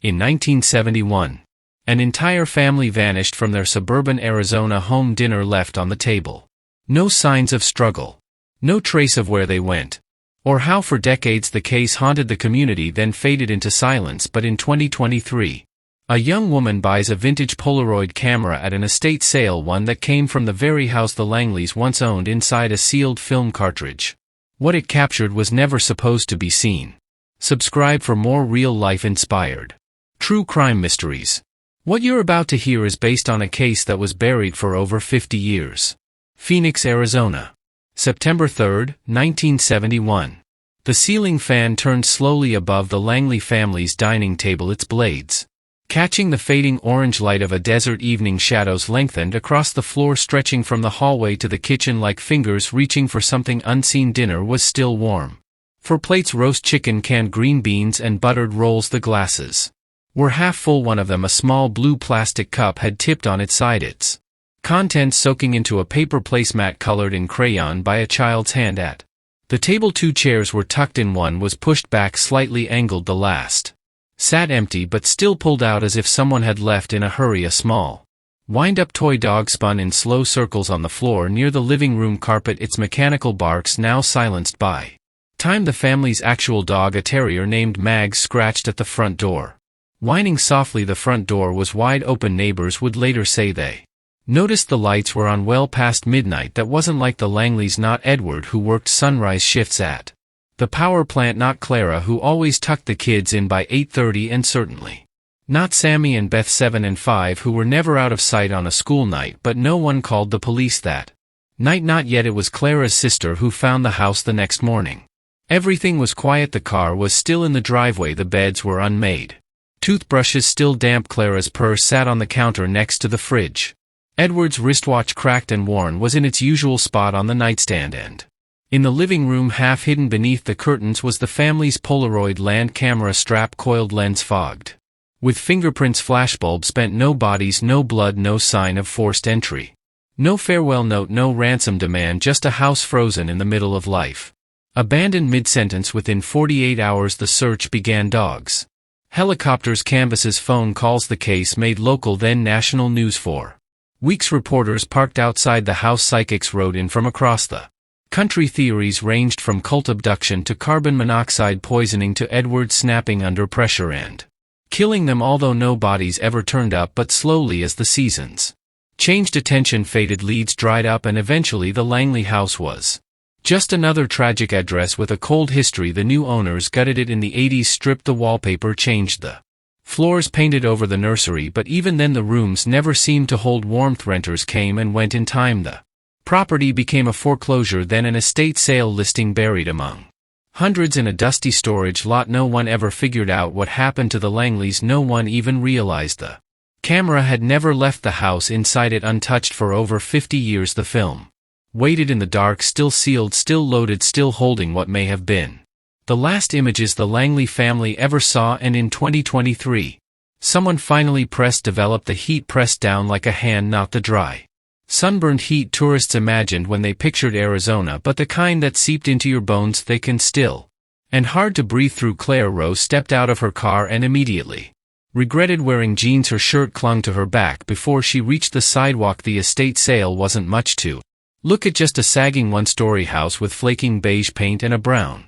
In 1971, an entire family vanished from their suburban Arizona home, dinner left on the table. No signs of struggle. No trace of where they went. Or how for decades the case haunted the community, then faded into silence. But in 2023, a young woman buys a vintage Polaroid camera at an estate sale, one that came from the very house the Langleys once owned, inside a sealed film cartridge. What it captured was never supposed to be seen. Subscribe for more real-life inspired true crime mysteries. What you're about to hear is based on a case that was buried for over 50 years. Phoenix, Arizona. September 3, 1971. The ceiling fan turned slowly above the Langley family's dining table, its blades catching the fading orange light of a desert evening. Shadows lengthened across the floor, stretching from the hallway to the kitchen like fingers reaching for something unseen. Dinner was still warm. 4 plates: roast chicken, canned green beans, and buttered rolls. The glasses were half full, one of them, a small blue plastic cup, had tipped on its side, its contents soaking into a paper placemat colored in crayon by a child's hand. At the table, 2 chairs were tucked in, one was pushed back, slightly angled, the last sat empty but still pulled out as if someone had left in a hurry. A small, wind-up toy dog spun in slow circles on the floor near the living room carpet, its mechanical barks now silenced by time. The family's actual dog, a terrier named Mags, scratched at the front door, whining softly. The front door was wide open. Neighbors would later say they noticed the lights were on well past midnight. That wasn't like the Langleys, not Edward, who worked sunrise shifts at the power plant, not Clara, who always tucked the kids in by 8:30, and certainly not Sammy and Beth, 7 and 5, who were never out of sight on a school night. But no one called the police that night, not yet. It was Clara's sister who found the house the next morning. Everything was quiet. The car was still in the driveway. The beds were unmade. Toothbrushes still damp. Clara's purse sat on the counter next to the fridge. Edward's wristwatch, cracked and worn, was in its usual spot on the nightstand, and in the living room, half hidden beneath the curtains, was the family's Polaroid land camera strap, coiled lens fogged with fingerprints, flashbulb spent. No bodies, no blood, no sign of forced entry. No farewell note, no ransom demand, just a house frozen in the middle of life. Abandoned mid-sentence. Within 48 hours the search began. Dogs, helicopters, canvases, phone calls. The case made local, then national news for weeks. Reporters parked outside the house. Psychics rode in from across the country. Theories ranged from cult abduction to carbon monoxide poisoning to Edward snapping under pressure and killing them, although no bodies ever turned up. But slowly, as the seasons changed, attention faded, leads dried up, and eventually the Langley house was just another tragic address with a cold history. The new owners gutted it in the 80s, stripped the wallpaper, changed the floors, painted over the nursery, but even then the rooms never seemed to hold warmth. Renters came and went. In time the property became a foreclosure, then an estate sale listing, buried among hundreds in a dusty storage lot. No one ever figured out what happened to the Langleys. No one even realized the camera had never left the house inside it untouched for over 50 years. The film waited in the dark, still sealed, still loaded, still holding what may have been the last images the Langley family ever saw. And in 2023, someone finally developed the heat, pressed down like a hand, not the dry, sunburned heat tourists imagined when they pictured Arizona, but the kind that seeped into your bones, thick and still, and hard to breathe through. Claire Rose stepped out of her car and immediately regretted wearing jeans. Her shirt clung to her back before she reached the sidewalk. The estate sale wasn't much to look at, just a sagging one-story house with flaking beige paint and a brown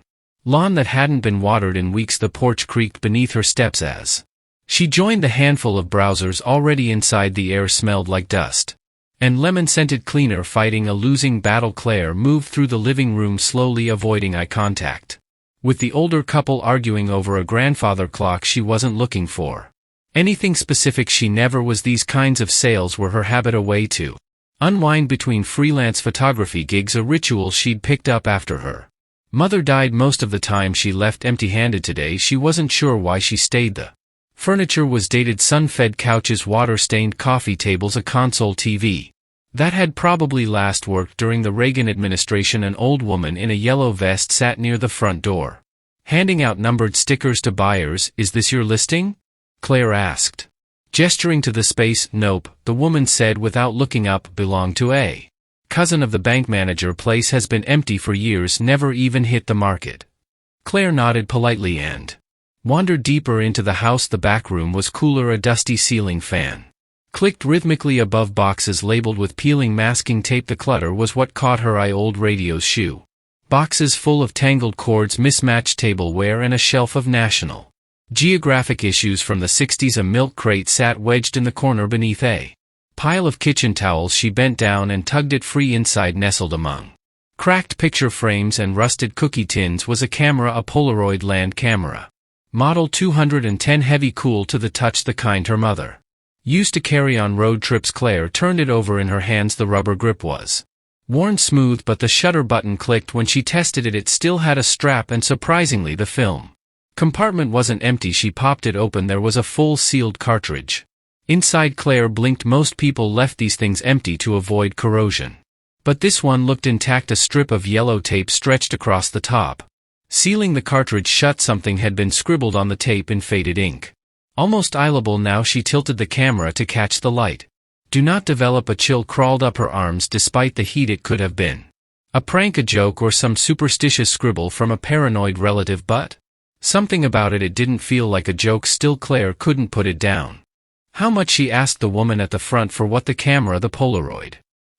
lawn that hadn't been watered in weeks. The porch creaked beneath her steps as she joined the handful of browsers already inside. The air smelled like dust and lemon-scented cleaner, fighting a losing battle. Claire moved through the living room slowly, avoiding eye contact with the older couple arguing over a grandfather clock. She wasn't looking for anything specific. She never was. These kinds of sales were her habit, a way to unwind between freelance photography gigs, a ritual she'd picked up after her mother died. Most of the time she left empty-handed. Today she wasn't sure why she stayed. The furniture was dated, sun-fed couches, water-stained coffee tables, a console TV that had probably last worked during the Reagan administration. An old woman in a yellow vest sat near the front door, handing out numbered stickers to buyers. "Is this your listing?" Claire asked, gesturing to the space. "Nope," the woman said without looking up. "Belonged to a cousin of the bank manager. Place has been empty for years, never even hit the market." Claire nodded politely and Wandered deeper into the house. The back room was cooler. A dusty ceiling fan clicked rhythmically above boxes labeled with peeling masking tape. The clutter was what caught her eye. Old radios, shoe boxes full of tangled cords, mismatched tableware, and a shelf of National Geographic issues from the 60s. A milk crate sat wedged in the corner beneath a pile of kitchen towels. She bent down and tugged it free. Inside, nestled among cracked picture frames and rusted cookie tins, was a camera, a Polaroid land camera. Model 210, heavy, cool to the touch, the kind her mother used to carry on road trips. Claire turned it over in her hands. The rubber grip was worn smooth, but the shutter button clicked. When she tested it, it still had a strap, and surprisingly, the film compartment wasn't empty. She popped it open. There was a full sealed cartridge inside. Claire blinked. Most people left these things empty to avoid corrosion, but this one looked intact. A strip of yellow tape stretched across the top, sealing the cartridge shut. Something had been scribbled on the tape in faded ink, almost illegible now. She tilted the camera to catch the light. Do not develop. A chill crawled up her arms. Despite the heat, it could have been a prank, a joke, or some superstitious scribble from a paranoid relative, but something about it didn't feel like a joke. Still, Claire couldn't put it down. How much? She asked the woman at the front. For what? The camera, the Polaroid.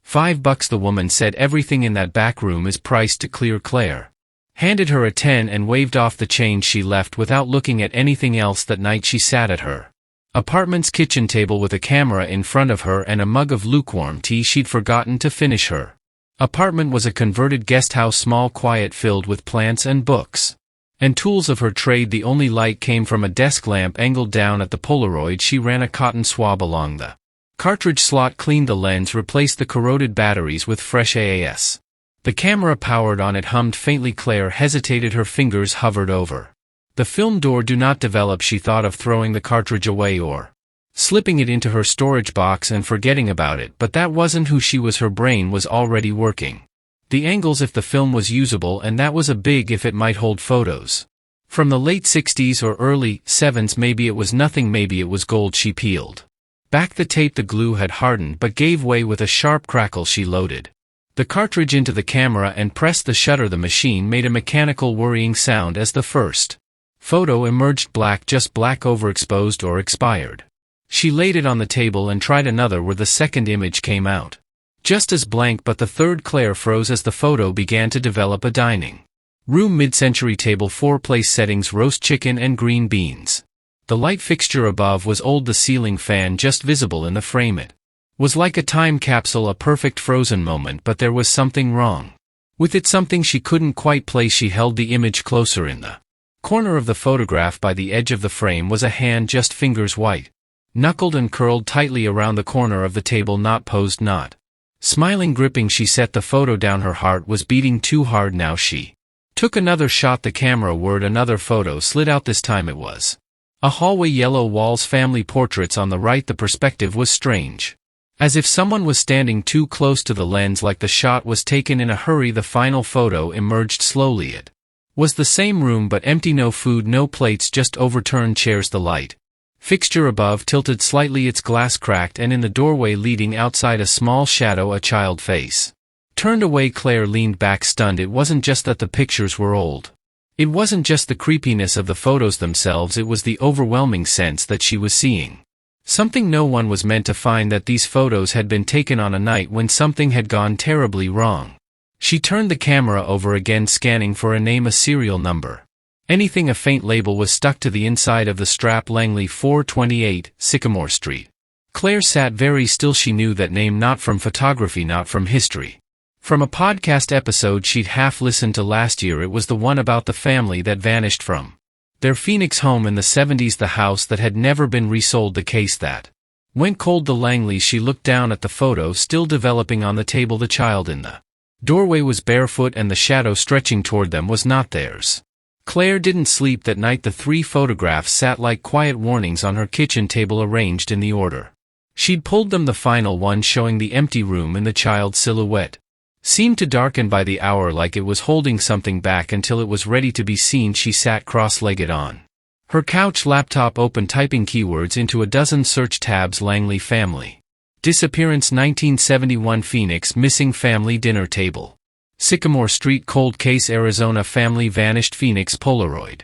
$5, the woman said. Everything in that back room is priced to clear. Claire handed her a 10 and waved off the change. She left without looking at anything else. That night she sat at her apartment's kitchen table with a camera in front of her and a mug of lukewarm tea. She'd forgotten to finish. Her apartment was a converted guest house, small, quiet, filled with plants and books and tools of her trade. The only light came from a desk lamp angled down at the Polaroid. She ran a cotton swab along the cartridge slot, cleaned the lens, replaced the corroded batteries with fresh AAS. The camera powered on. It hummed faintly. Claire hesitated. Her fingers hovered over the film door. Do not develop. She thought of throwing the cartridge away or slipping it into her storage box and forgetting about it, but that wasn't who she was. Her brain was already working the angles if the film was usable, and that was a big if. It might hold photos from the late 60s or early 70s. Maybe it was nothing. Maybe it was gold. She peeled back the tape. The glue had hardened but gave way with a sharp crackle. She loaded the cartridge into the camera and pressed the shutter. The machine made a mechanical whirring sound as the first photo emerged. Black, just black, overexposed or expired. She laid it on the table and tried another where the second image came out just as blank, but the third. Claire froze as the photo began to develop. A dining room, mid-century table, 4-place settings, roast chicken and green beans. The light fixture above was old. The ceiling fan just visible in the frame. It was like a time capsule, a perfect frozen moment, but there was something wrong with it, something she couldn't quite place. She held the image closer. In the corner of the photograph by the edge of the frame was a hand, just fingers, white, knuckled and curled tightly around the corner of the table, not posed, not smiling, gripping. She set the photo down. Her heart was beating too hard now. She took another shot. The camera whirred. Another photo slid out. This time it was a hallway, yellow walls, family portraits on the right. The perspective was strange, as if someone was standing too close to the lens, like the shot was taken in a hurry. The final photo emerged slowly. It was the same room but empty. No food, no plates, just overturned chairs. The light fixture above tilted slightly, its glass cracked, and in the doorway leading outside a small shadow, a child face turned away. Claire leaned back, stunned. It wasn't just that the pictures were old. It wasn't just the creepiness of the photos themselves. It was the overwhelming sense that she was seeing something no one was meant to find, that these photos had been taken on a night when something had gone terribly wrong. She turned the camera over again, scanning for a name, a serial number. Anything. A faint label was stuck to the inside of the strap, Langley 428, Sycamore Street. Claire sat very still. She knew that name, not from photography, not from history. From a podcast episode she'd half listened to last year. It was the one about the family that vanished from their Phoenix home in the 70s, the house that had never been resold, the case that went cold. The Langleys. She looked down at the photo still developing on the table. The child in the doorway was barefoot, and the shadow stretching toward them was not theirs. Claire didn't sleep that night. The 3 photographs sat like quiet warnings on her kitchen table, arranged in the order she'd pulled them. The final one, showing the empty room and the child's silhouette, seemed to darken by the hour, like it was holding something back until it was ready to be seen. She sat cross-legged on her couch, laptop open, typing keywords into a dozen search tabs. Langley family. Disappearance 1971, Phoenix, missing family dinner table. Sycamore Street, cold case, Arizona, family vanished, Phoenix, Polaroid.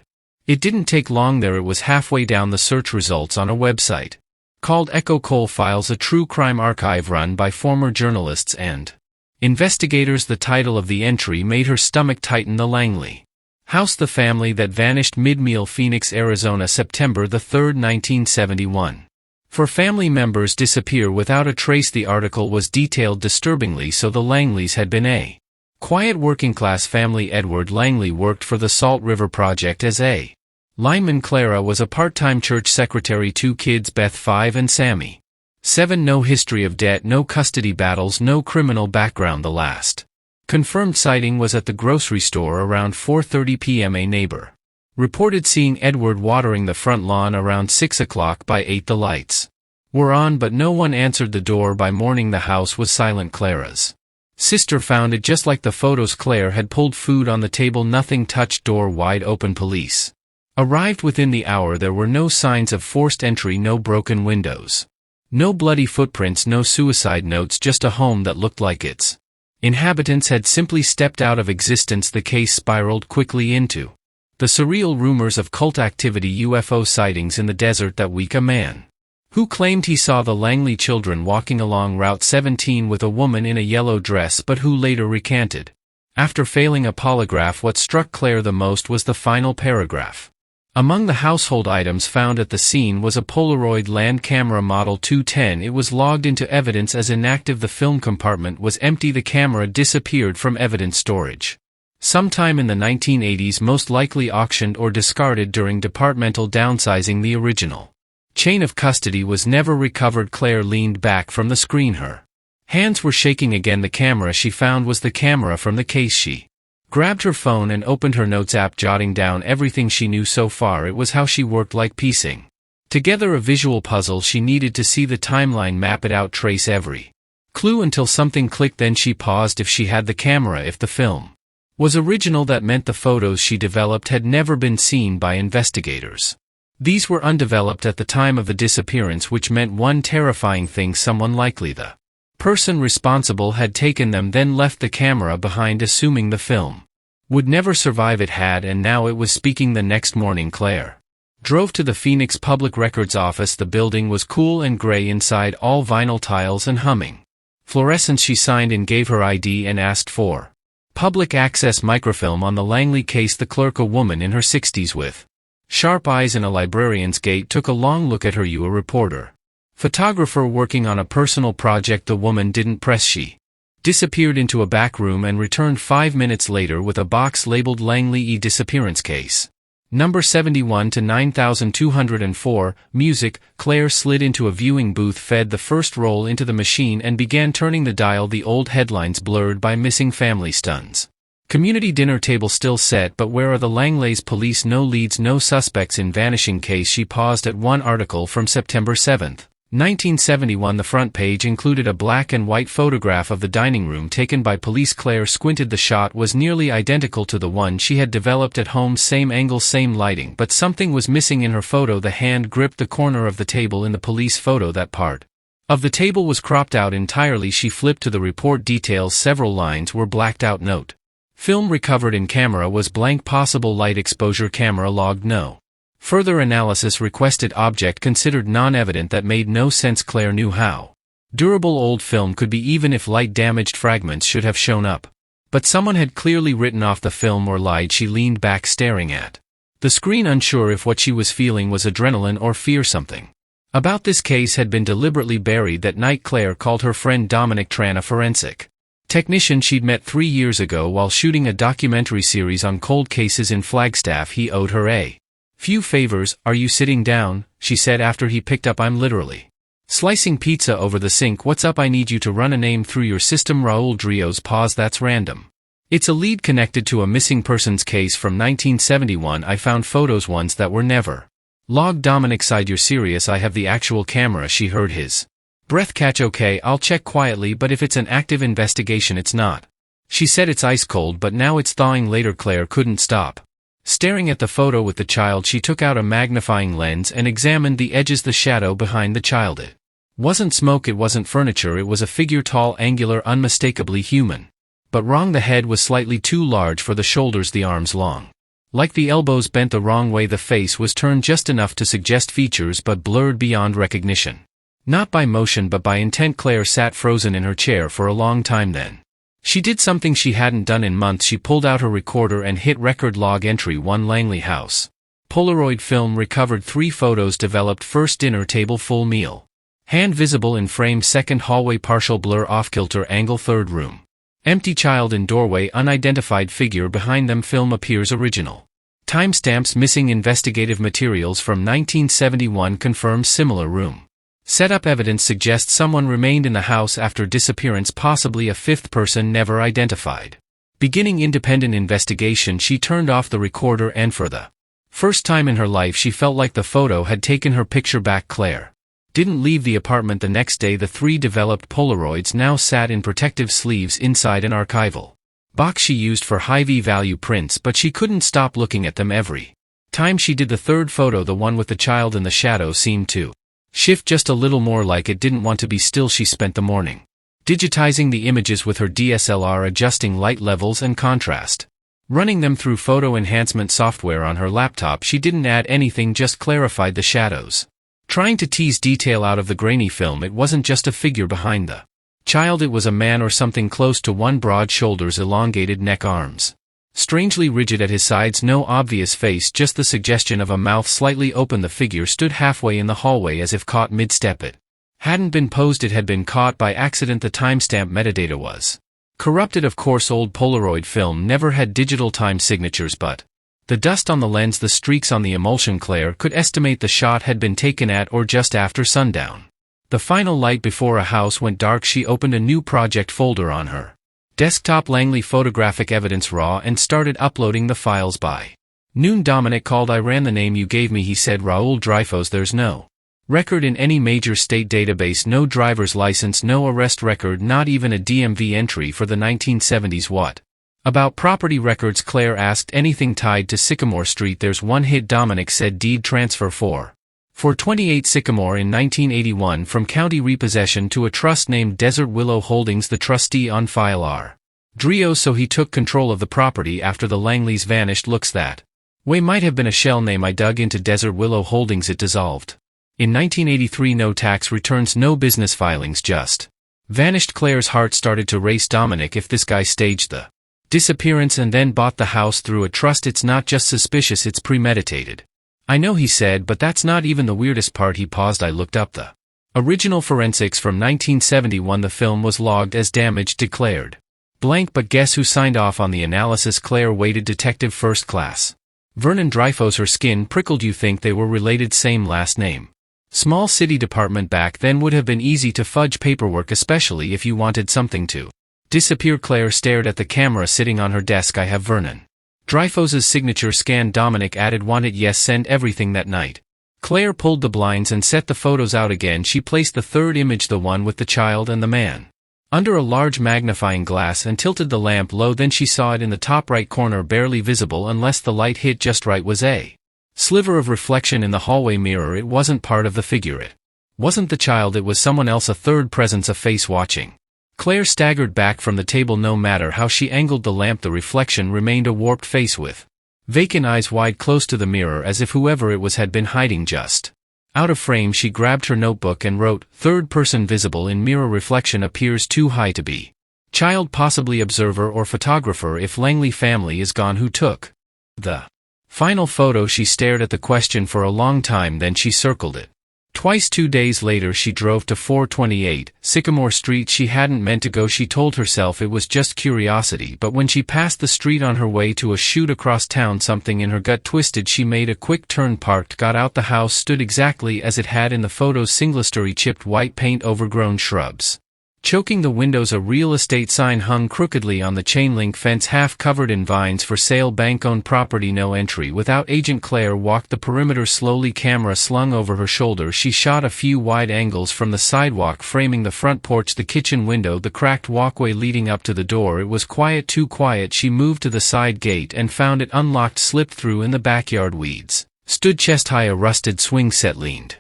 It didn't take long there, it was halfway down the search results on a website called Echo Coal Files, a true crime archive run by former journalists and investigators. The title of the entry made her stomach tighten. The Langley house, the family that vanished. Mid-Meal, Phoenix, Arizona, September 3, 1971. For family members disappear without a trace. The article was detailed disturbingly so. The Langleys had been a quiet working-class family. Edward Langley worked for the Salt River Project as a lineman. Clara was a part-time church secretary. 2 kids, Beth 5 and Sammy 7. No history of debt, no custody battles, no criminal background. The last confirmed sighting was at the grocery store around 4:30 p.m. A neighbor reported seeing Edward watering the front lawn around 6 o'clock. By 8 the lights were on but no one answered the door. By morning the house was silent. Clara's sister found it just like the photos. Claire had pulled food on the table, nothing touched, door wide open. Police arrived within the hour. There were no signs of forced entry, no broken windows, no bloody footprints, no suicide notes, just a home that looked like its inhabitants had simply stepped out of existence. The case spiraled quickly into the surreal rumors of cult activity, UFO sightings in the desert that week. A man who claimed he saw the Langley children walking along Route 17 with a woman in a yellow dress, but who later recanted after failing a polygraph. What struck Claire the most was the final paragraph. Among the household items found at the scene was a Polaroid land camera Model 210. It was logged into evidence as inactive. The film compartment was empty. The camera disappeared from evidence storage sometime in the 1980s, most likely auctioned or discarded during departmental downsizing. The original chain of custody was never recovered. Claire leaned back from the screen. Her hands were shaking again. The camera she found was the camera from the case. She grabbed her phone and opened her notes app, jotting down everything she knew so far. It was how she worked, like piecing together a visual puzzle. She needed to see the timeline, map it out, trace every clue until something clicked. Then she paused. If she had the camera, if the film was original, that meant the photos she developed had never been seen by investigators. These were undeveloped at the time of the disappearance, which meant one terrifying thing: someone, likely the person responsible, had taken them, then left the camera behind, assuming the film would never survive. It had, and now it was speaking. The next morning Claire drove to the Phoenix Public Records Office. The building was cool and gray inside, all vinyl tiles and humming fluorescence. She signed in, gave her ID, and asked for public access microfilm on the Langley case. The clerk, a woman in her 60s with sharp eyes and a librarian's gait, took a long look at her. You a reporter? Photographer working on a personal project. The woman didn't press. She disappeared into a back room and returned 5 minutes later with a box labeled Langley Disappearance Case Number 71 to 9204, Music. Claire slid into a viewing booth, fed the first roll into the machine, and began turning the dial. The old headlines blurred by missing family stuns. Community dinner table still set, but where are the Langleys? Police, no leads, no suspects in vanishing case. She paused at one article from September 7, 1971. The front page included a black and white photograph of the dining room taken by police. Claire squinted. The shot was nearly identical to the one she had developed at home, same angle, same lighting, but something was missing in her photo. The hand gripped the corner of the table in the police photo. That part of the table was cropped out entirely. She flipped to the report details. Several lines were blacked out. Note: film recovered in camera was blank. Possible light exposure. Camera logged no further analysis requested. Object considered non-evident. That made no sense. Claire knew how durable old film could be, even if light-damaged fragments should have shown up. But someone had clearly written off the film or lied. She leaned back, staring at the screen, unsure if what she was feeling was adrenaline or fear. Something about this case had been deliberately buried. That night Claire called her friend Dominic Tran, a forensic technician she'd met 3 years ago while shooting a documentary series on cold cases in Flagstaff. He owed her a few favors. "Are you sitting down?" she said after he picked up. "I'm literally slicing pizza over the sink. What's up?" "I need you to run a name through your system." Raul Drios. Pause. "That's random. It's a lead connected to a missing persons case from 1971. I found photos once that were never logged." Dominic sighed. "You're serious?" "I have the actual camera." She heard his breath catch. "Okay, I'll check quietly, but if it's an active investigation, it's not." She said, "It's ice cold, but now it's thawing later." Claire couldn't stop staring at the photo with the child. She took out a magnifying lens and examined the edges, the shadow behind the child. It wasn't smoke, it wasn't furniture, it was a figure, tall, angular, unmistakably human. But wrong. The head was slightly too large for the shoulders, the arms long. Like the elbows bent the wrong way, the face was turned just enough to suggest features but blurred beyond recognition. Not by motion but by intent. Claire sat frozen in her chair for a long time then. She did something she hadn't done in months. She pulled out her recorder and hit record. Log entry 1 Langley House. Polaroid film recovered 3 photos developed. First dinner table full meal. Hand visible in frame. Second hallway partial blur off-kilter angle. Third room. Empty child in doorway. Unidentified figure behind them. Film appears original. Timestamps missing. Investigative materials from 1971 confirms similar room. Setup evidence suggests someone remained in the house after disappearance, possibly a 5th person never identified. Beginning independent investigation. She turned off the recorder and for the first time in her life she felt like the photo had taken her picture back. Claire didn't leave the apartment the next day. The 3 developed Polaroids now sat in protective sleeves inside an archival box she used for high value prints, but she couldn't stop looking at them. Every time she did, the third photo, the one with the child in the shadow, seemed to shift just a little more, like it didn't want to be still. She spent the morning digitizing the images with her DSLR, adjusting light levels and contrast, running them through photo enhancement software on her laptop. She didn't add anything, just clarified the shadows, trying to tease detail out of the grainy film. It wasn't just a figure behind the child, it was a man or something close to one. Broad shoulders, elongated neck, arms strangely rigid at his sides. No obvious face, just the suggestion of a mouth slightly open. The figure stood halfway in the hallway as if caught mid-step. It hadn't been posed, it had been caught by accident. The timestamp metadata was corrupted. Of course, old Polaroid film never had digital time signatures, but the dust on the lens, the streaks on the emulsion. Claire could estimate the shot had been taken at or just after sundown. The final light before a house went dark. She opened a new project folder on her desktop, Langley photographic evidence raw, and started uploading the files. By noon Dominic called. "I ran the name you gave me," he said. "Raul Dreyfus. There's no record in any major state database, no driver's license, no arrest record, not even a DMV entry for the 1970s. What about property records?" Claire asked. "Anything tied to Sycamore Street?" "There's one hit," Dominic said. "Deed transfer for 28 Sycamore in 1981 from county repossession to a trust named Desert Willow Holdings. The trustee on file R. Drio, so he took control of the property after the Langleys vanished. Looks that way might have been a shell name. I dug into Desert Willow Holdings. It dissolved in 1983. No tax returns, no business filings, just vanished." Claire's heart started to race. Dominic, if this guy staged the disappearance and then bought the house through a trust, it's not just suspicious, it's premeditated. "I know," he said, "but that's not even the weirdest part." He paused. "I looked up the original forensics from 1971. The film was logged as damaged, declared blank, but guess who signed off on the analysis?" Claire waited. "Detective First Class Vernon Dreyfus." Her skin prickled. "You think they were related? Same last name?" Small city department back then would have been easy to fudge paperwork, especially if you wanted something to disappear. Claire stared at the camera sitting on her desk. "I have Vernon Dreyfus's signature scanned," Dominic added. "Want it?" "Yes, send everything." That night, Claire pulled the blinds and set the photos out again. She placed the third image, the one with the child and the man, under a large magnifying glass and tilted the lamp low. Then she saw it in the top right corner, barely visible unless the light hit just right, was a sliver of reflection in the hallway mirror. It wasn't part of the figure. It wasn't the child. It was someone else, a third presence, a face watching. Claire staggered back from the table. No matter how she angled the lamp, the reflection remained a warped face with vacant eyes wide close to the mirror, as if whoever it was had been hiding just out of frame. She grabbed her notebook and wrote, "Third person visible in mirror, reflection appears too high to be child, possibly observer or photographer. If Langley family is gone, who took the final photo?" She stared at the question for a long time, then she circled it twice. 2 days later she drove to 428 Sycamore Street. She hadn't meant to go. She told herself it was just curiosity, but when she passed the street on her way to a shoot across town, something in her gut twisted. She made a quick turn, parked, got out. The house stood exactly as it had in the photos. Single-story, chipped white paint, overgrown shrubs choking the windows. A real estate sign hung crookedly on the chain-link fence, half covered in vines. "For sale, bank-owned property, no entry without agent." Claire walked the perimeter slowly, camera slung over her shoulder. She shot a few wide angles from the sidewalk framing the front porch, the kitchen window, the cracked walkway leading up to the door. It was quiet, too quiet. She moved to the side gate and found it unlocked, slipped through. In the backyard, weeds stood chest-high. A rusted swing set leaned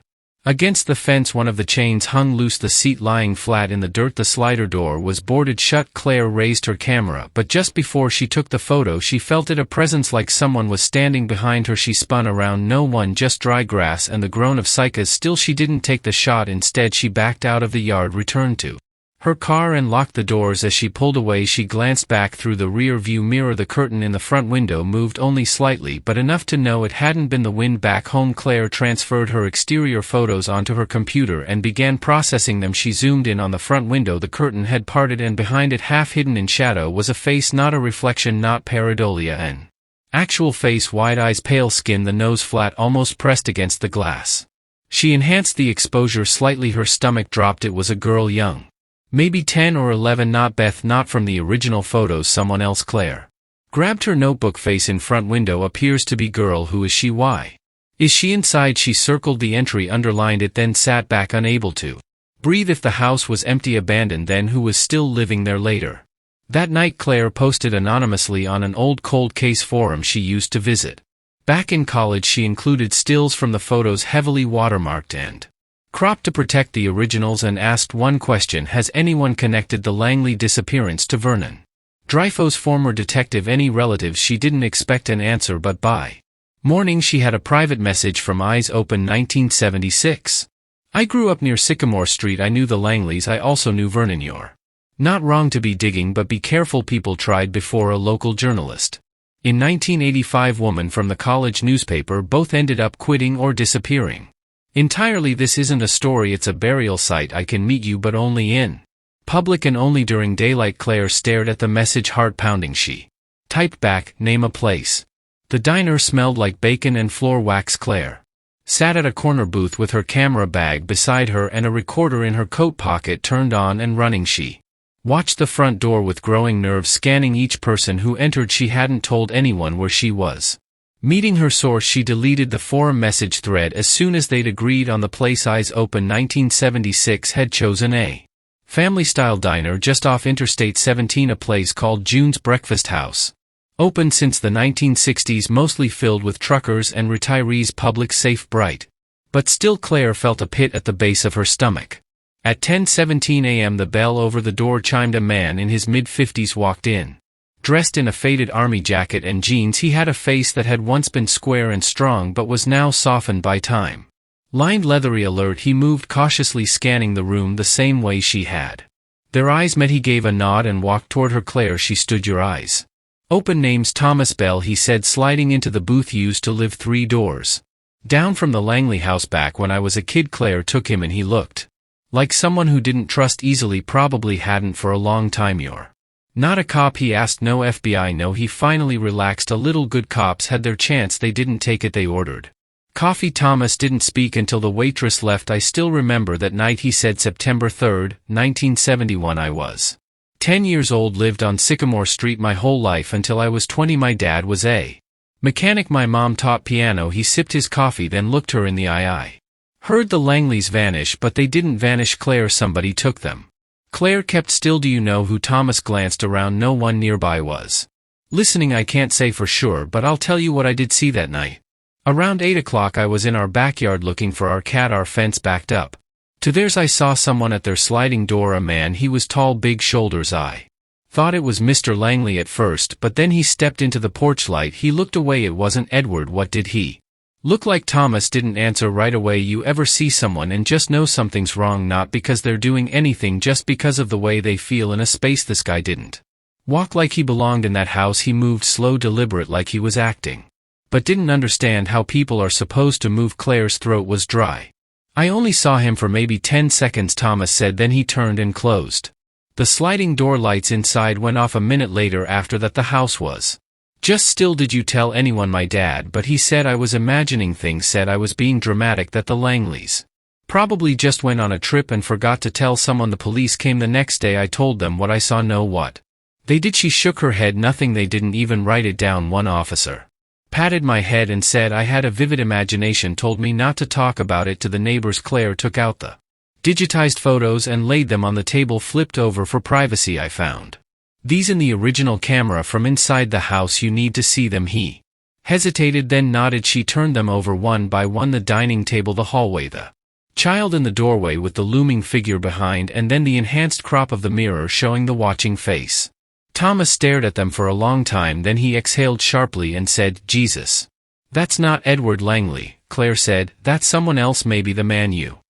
Against the fence one of the chains hung loose, the seat lying flat in the dirt. The slider door was boarded shut. Claire raised her camera, but just before she took the photo she felt it, a presence like someone was standing behind her. She spun around. No one, just dry grass and the groan of cicadas. Still she didn't take the shot. Instead she backed out of the yard, returned to her car and locked the doors. As she pulled away she glanced back through the rear view mirror. The curtain in the front window moved only slightly, but enough to know it hadn't been the wind. Back home Claire transferred her exterior photos onto her computer and began processing them. She zoomed in on the front window. The curtain had parted and behind it, half hidden in shadow, was a face, not a reflection, not pareidolia, an actual face. Wide eyes, pale skin, the nose flat, almost pressed against the glass. She enhanced the exposure slightly. Her stomach dropped. It was a girl, young. Maybe 10 or 11, not Beth, not from the original photos, someone else. Claire grabbed her notebook. Face in front window, appears to be girl. Who is she? Why is she inside? She circled the entry, underlined it, then sat back, unable to breathe. If the house was empty, abandoned, then who was still living there? Later that night Claire posted anonymously on an old cold case forum she used to visit. Back in college she included stills from the photos, heavily watermarked and cropped to protect the originals, and asked one question: has anyone connected the Langley disappearance to Vernon Dreyfus, former detective? Any relatives? She didn't expect an answer, but by morning she had a private message from Eyes Open, 1976. I grew up near Sycamore Street. I knew the Langleys. I also knew Vernon. You're not wrong to be digging, but be careful. People tried before. A local journalist. In 1985, woman from the college newspaper. Both ended up quitting or disappearing entirely. This isn't a story, it's a burial site. I can meet you, but only in public and only during daylight. Claire stared at the message, heart pounding. She typed back, name a place. The diner smelled like bacon and floor wax. Claire sat at a corner booth with her camera bag beside her and a recorder in her coat pocket turned on and running. She watched the front door with growing nerves, scanning each person who entered. She hadn't told anyone where she was meeting her source. She deleted the forum message thread as soon as they'd agreed on the place. Eyes Open 1976 had chosen a family-style diner just off Interstate 17, a place called June's Breakfast House. Open since the 1960s, mostly filled with truckers and retirees. Public, safe, bright. But still Claire felt a pit at the base of her stomach. At 10:17 a.m. the bell over the door chimed. A man in his mid-50s walked in. Dressed in a faded army jacket and jeans, he had a face that had once been square and strong but was now softened by time. Lined, leathery, alert, he moved cautiously, scanning the room the same way she had. Their eyes met. He gave a nod and walked toward her. Claire, she stood. Your eyes open. Name's Thomas Bell, he said, sliding into the booth. Used to live 3 doors down from the Langley house back when I was a kid. Claire took him and he looked like someone who didn't trust easily, probably hadn't for a long time. You're not a cop? He asked. No, FBI. No. He finally relaxed a little. Good cops had their chance, they didn't take it. They ordered coffee. Thomas didn't speak until the waitress left. I still remember that night, he said. September 3rd, 1971. I was 10 years old, lived on Sycamore Street my whole life until I was 20. My dad was a mechanic. My mom taught piano. He sipped his coffee, then looked her in the eye. I heard the Langleys vanish, but they didn't vanish, Claire. Somebody took them. Claire kept still. Do you know who? Thomas glanced around. No one nearby was listening. I can't say for sure, but I'll tell you what I did see that night. Around 8 o'clock I was in our backyard looking for our cat. Our fence backed up to theirs. I saw someone at their sliding door. A man. He was tall, big shoulders. I thought it was Mr. Langley at first, but then he stepped into the porch light. He looked away. It wasn't Edward. What did he look like? Thomas didn't answer right away. You ever see someone and just know something's wrong, not because they're doing anything, just because of the way they feel in a space? This guy didn't walk like he belonged in that house. He moved slow, deliberate, like he was acting, but didn't understand how people are supposed to move. Claire's throat was dry. I only saw him for maybe 10 seconds, Thomas said, then he turned and closed the sliding door. Lights inside went off a minute later. After that the house was just still. Did you tell anyone? My dad, but he said I was imagining things, said I was being dramatic, that the Langleys probably just went on a trip and forgot to tell someone. The police came the next day. I told them what I saw. Know what they did? She shook her head. Nothing. They didn't even write it down. One officer patted my head and said I had a vivid imagination, told me not to talk about it to the neighbors. Claire took out the digitized photos and laid them on the table, flipped over for privacy. I found these in the original camera from inside the house. You need to see them. He hesitated, then nodded. She turned them over one by one. The dining table, the hallway, the Child in the doorway with the looming figure behind, and then the enhanced crop of the mirror showing the watching face. Thomas stared at them for a long time, then he exhaled sharply and said, "Jesus. That's not Edward Langley," Claire said. "That's someone else, maybe the man you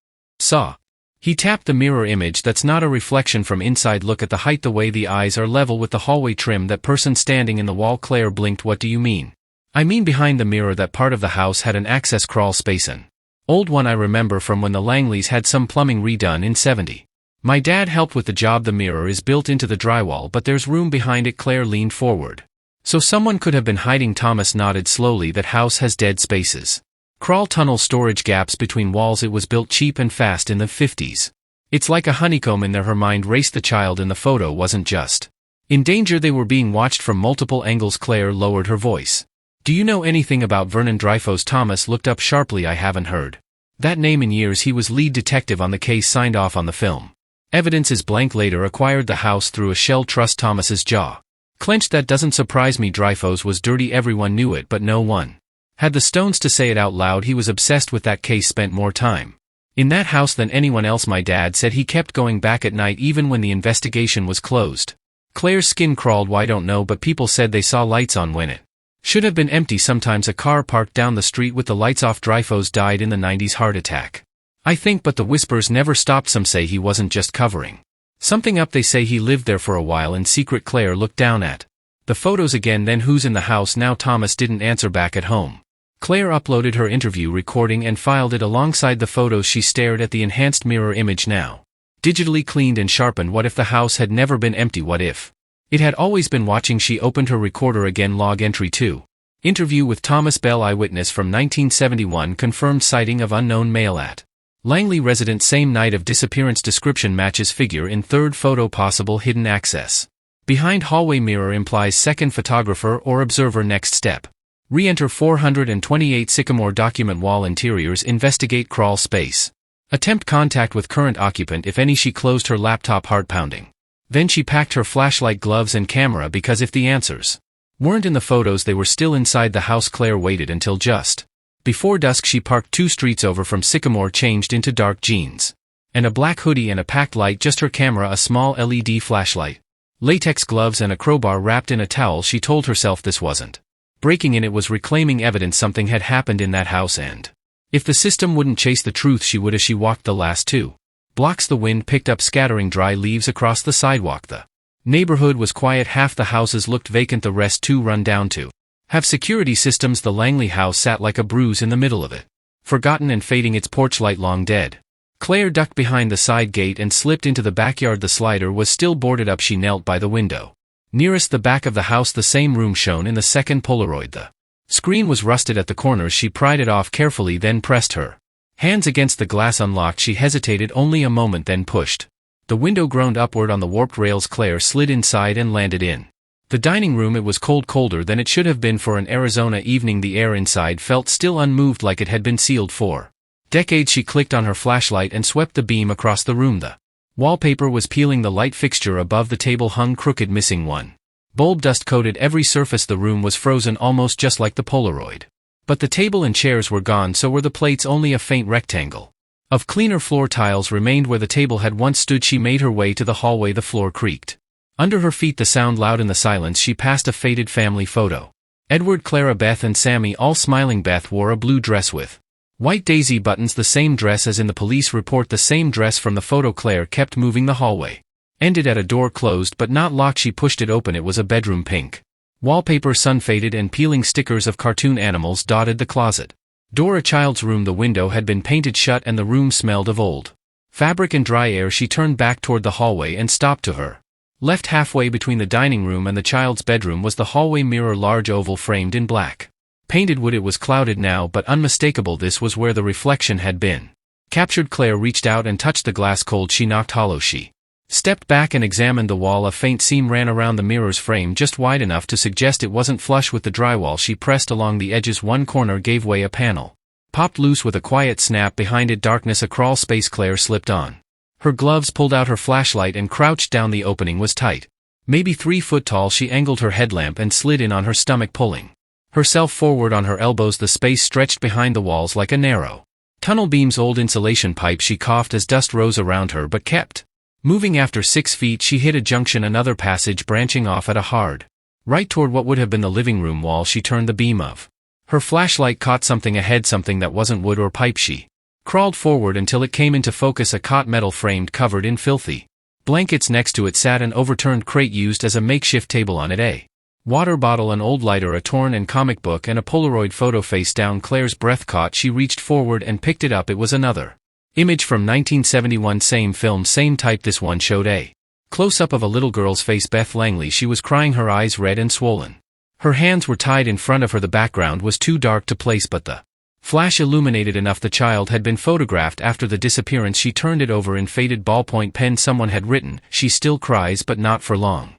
saw." He tapped the mirror image. "That's not a reflection from inside. Look at the height, the way the eyes are level with the hallway trim. That person standing in the wall." Claire blinked. "What do you mean?" "I mean behind the mirror. That part of the house had an access crawl space, an old one I remember from when the Langleys had some plumbing redone in '70. My dad helped with the job. The mirror is built into the drywall, but there's room behind it." Claire leaned forward. "So someone could have been hiding." Thomas nodded slowly. "That house has dead spaces. Crawl tunnel storage gaps between walls. It was built cheap and fast in the '50s. It's like a honeycomb in there." Her mind raced. The child in the photo wasn't just in danger, they were being watched from multiple angles. Claire lowered her voice. "Do you know anything about Vernon Dreyfus?" Thomas looked up sharply. "I haven't heard that name in years. He was lead detective on the case, signed off on the film. Evidence is blank. Later acquired the house through a shell trust." Thomas's jaw clenched. "That doesn't surprise me. Dreyfus was dirty. Everyone knew it, but no one had the stones to say it out loud. He was obsessed with that case, spent more time in that house than anyone else. My dad said he kept going back at night even when the investigation was closed." Claire's skin crawled. "Why, I don't know, but people said they saw lights on when it should have been empty. Sometimes a car parked down the street with the lights off." Dreyfus died in the '90s heart attack, I think, but the whispers never stopped. Some say he wasn't just covering something up. They say he lived there for a while in secret. Claire looked down at the photos again. "Then who's in the house now?" Thomas didn't answer. "Back at home." Claire uploaded her interview recording and filed it alongside the photos. She stared at the enhanced mirror image now digitally cleaned and sharpened. What if the house had never been empty? What if it had always been watching? She opened her recorder again. Log entry 2. Interview with Thomas Bell, eyewitness from 1971, confirmed sighting of unknown male at Langley residence same night of disappearance. Description matches figure in third photo. Possible hidden access behind hallway mirror implies second photographer or observer. Next step. Re-enter 428 Sycamore. Document wall interiors. Investigate crawl space. Attempt contact with current occupant, if any. She closed her laptop, heart pounding. Then she packed her flashlight, gloves and camera, because if the answers weren't in the photos, they were still inside the house. Claire waited until just before dusk. She parked 2 streets over from Sycamore, changed into dark jeans and a black hoodie and a packed light. Just her camera, a small LED flashlight, latex gloves and a crowbar wrapped in a towel. She told herself this wasn't breaking in, it was reclaiming evidence. Something had happened in that house, and if the system wouldn't chase the truth, she would. As she walked the last 2 blocks, the wind picked up, scattering dry leaves across the sidewalk. The neighborhood was quiet. Half the houses looked vacant, the rest too run down to have security systems. The Langley house sat like a bruise in the middle of it, forgotten and fading, its porch light long dead. Claire ducked behind the side gate and slipped into the backyard. The slider was still boarded up. She knelt by the window nearest the back of the house. The same room shown in the second Polaroid. The screen was rusted at the corners. She pried it off carefully, then pressed her hands against the glass. Unlocked. She hesitated only a moment, then pushed the window, groaned upward on the warped rails. Claire slid inside and landed in the dining room. It was cold, colder than it should have been for an Arizona evening. The air inside felt still, unmoved, like it had been sealed for decades. She clicked on her flashlight and swept the beam across the room. The wallpaper was peeling. The light fixture above the table hung crooked, missing one bulb. Dust coated every surface. The room was frozen, almost just like the Polaroid. But the table and chairs were gone, so were the plates. Only a faint rectangle of cleaner floor tiles remained where the table had once stood. She made her way to the hallway. The floor creaked under her feet, the sound loud in the silence. She passed a faded family photo. Edward, Clara, Beth and Sammy, all smiling. Beth wore a blue dress with white daisy buttons, the same dress as in the police report, the same dress from the photo. Claire kept moving. The hallway ended at a door, closed but not locked. She pushed it open. It was a bedroom. Pink wallpaper, sun-faded, and peeling stickers of cartoon animals dotted the closet door. A child's room. The window had been painted shut and the room smelled of old fabric and dry air. She turned back toward the hallway and stopped. To her left, halfway between the dining room and the child's bedroom, was the hallway mirror, large oval framed in black painted wood. It was clouded now, but unmistakable. This was where the reflection had been captured. Claire reached out and touched the glass, cold. She knocked hollow. She stepped back and examined the wall. A faint seam ran around the mirror's frame, just wide enough to suggest it wasn't flush with the drywall. She pressed along the edges. One corner gave way. A panel popped loose with a quiet snap. Behind it, darkness, a crawl space. Claire slipped on her gloves, pulled out her flashlight and crouched down. The opening was tight, maybe 3 foot tall. She angled her headlamp and slid in on her stomach, pulling herself forward on her elbows. The space stretched behind the walls like a narrow tunnel beam's old insulation pipe. She coughed as dust rose around her but kept moving. After 6 feet she hit a junction, another passage branching off at a hard right toward what would have been the living room wall. She turned the beam of her flashlight, caught something ahead, something that wasn't wood or pipe. She crawled forward until it came into focus, a cot, metal framed, covered in filthy blankets. Next to it sat an overturned crate used as a makeshift table. On it a water bottle, an old lighter, a torn and comic book, and a Polaroid photo face down. Claire's breath caught. She reached forward and picked it up. It was another image from 1971, same film, same type. This one showed a close-up of a little girl's face, Beth Langley. She was crying, her eyes red and swollen. Her hands were tied in front of her. The background was too dark to place, but the flash illuminated enough. The child had been photographed after the disappearance. She turned it over in faded ballpoint pen. Someone had written, "She still cries, but not for long."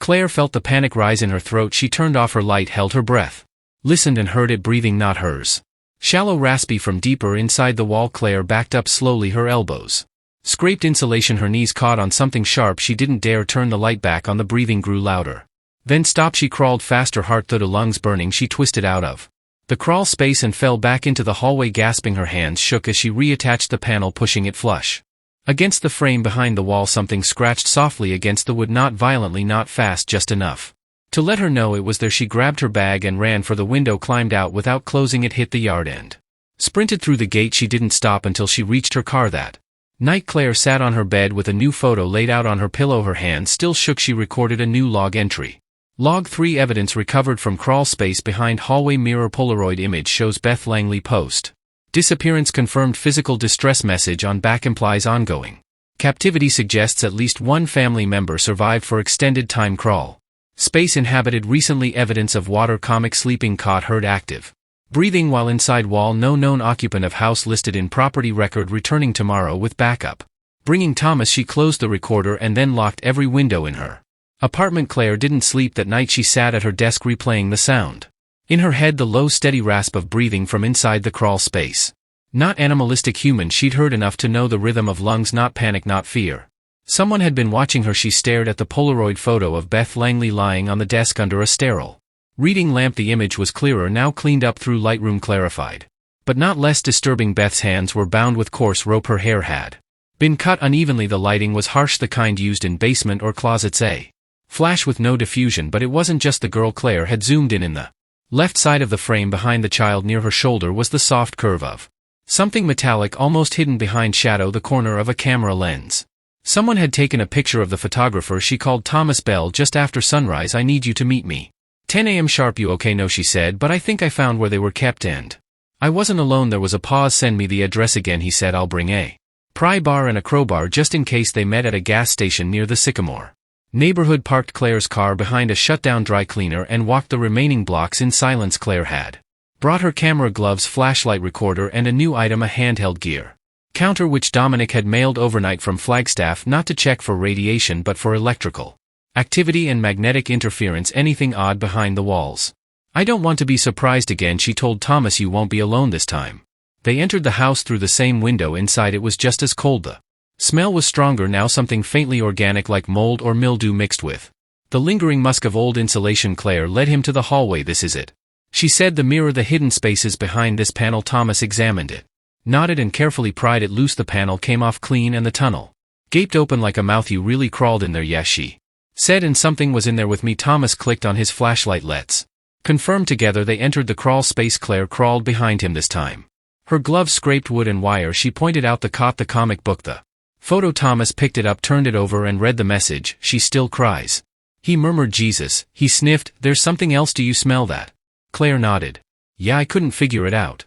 Claire felt the panic rise in her throat. She turned off her light, held her breath, listened, and heard it breathing, not hers. Shallow, raspy from deeper inside the wall. Claire backed up slowly, her elbows scraped insulation, her knees caught on something sharp. She didn't dare turn the light back on. The breathing grew louder, then stopped. She crawled fast, her heart through, her lungs burning. She twisted out of the crawl space and fell back into the hallway, gasping. Her hands shook as she reattached the panel, pushing it flush against the frame behind the wall. Something scratched softly against the wood, not violently, not fast, just enough to let her know it was there. She grabbed her bag and ran for the window, climbed out without closing it, hit the yard and sprinted through the gate. She didn't stop until she reached her car. That night Claire sat on her bed with a new photo laid out on her pillow. Her hands still shook. She recorded a new log entry. Log 3, evidence recovered from crawl space behind hallway mirror. Polaroid image shows Beth Langley post disappearance confirmed. Physical distress message on back implies ongoing captivity, suggests at least one family member survived for extended time. Crawl space inhabited recently. Evidence of water. Comic sleeping cot heard active breathing while inside wall. No known occupant of house listed in property record. Returning tomorrow with backup. Bringing Thomas. She closed the recorder and then locked every window in her apartment. Claire didn't sleep that night. She sat at her desk replaying the sound in her head, the low steady rasp of breathing from inside the crawl space. Not animalistic, human. She'd heard enough to know the rhythm of lungs, not panic, not fear. Someone had been watching her. She stared at the Polaroid photo of Beth Langley lying on the desk under a sterile reading lamp. The image was clearer now, cleaned up through Lightroom, clarified, but not less disturbing. Beth's hands were bound with coarse rope. Her hair had been cut unevenly. The lighting was harsh, the kind used in basement or closets. A flash with no diffusion, but it wasn't just the girl. Claire had zoomed in the left side of the frame behind the child. Near her shoulder was the soft curve of something metallic, almost hidden behind shadow, the corner of a camera lens. Someone had taken a picture of the photographer. She called Thomas Bell just after sunrise. "I need you to meet me 10 a.m. sharp." "You okay?" "No," she said, "but I think I found where they were kept and I wasn't alone." There was a pause. "Send me the address again," he said. "I'll bring a pry bar and a crowbar just in case." They met at a gas station near the Sycamore neighborhood, parked Claire's car behind a shutdown dry cleaner, and walked the remaining blocks in silence. Claire had brought her camera, gloves, flashlight, recorder, and a new item, a handheld gear counter which Dominic had mailed overnight from Flagstaff, not to check for radiation but for electrical activity and magnetic interference, anything odd behind the walls. "I don't want to be surprised again," she told Thomas. "You won't be alone this time." They entered the house through the same window. Inside it was just as cold. The smell was stronger now, something faintly organic like mold or mildew mixed with the lingering musk of old insulation. Claire led him to the hallway. "This is it," she said. "The mirror, the hidden spaces behind this panel." Thomas examined it, nodded, and carefully pried it loose. The panel came off clean and the tunnel gaped open like a mouth. "You really crawled in there?" "Yes," she said, "and something was in there with me." Thomas clicked on his flashlight. "Let's confirm." Together they entered the crawl space. Claire crawled behind him this time. Her gloves scraped wood and wire. She pointed out the cot, the comic book, the photo. Thomas picked it up, turned it over, and read the message. "She still cries." He murmured, "Jesus." He sniffed. "There's something else. Do you smell that?" Claire nodded. "Yeah, I couldn't figure it out."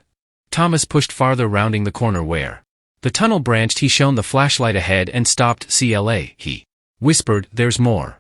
Thomas pushed farther, rounding the corner where the tunnel branched. He shone the flashlight ahead and stopped. "CLA," he whispered, "there's more."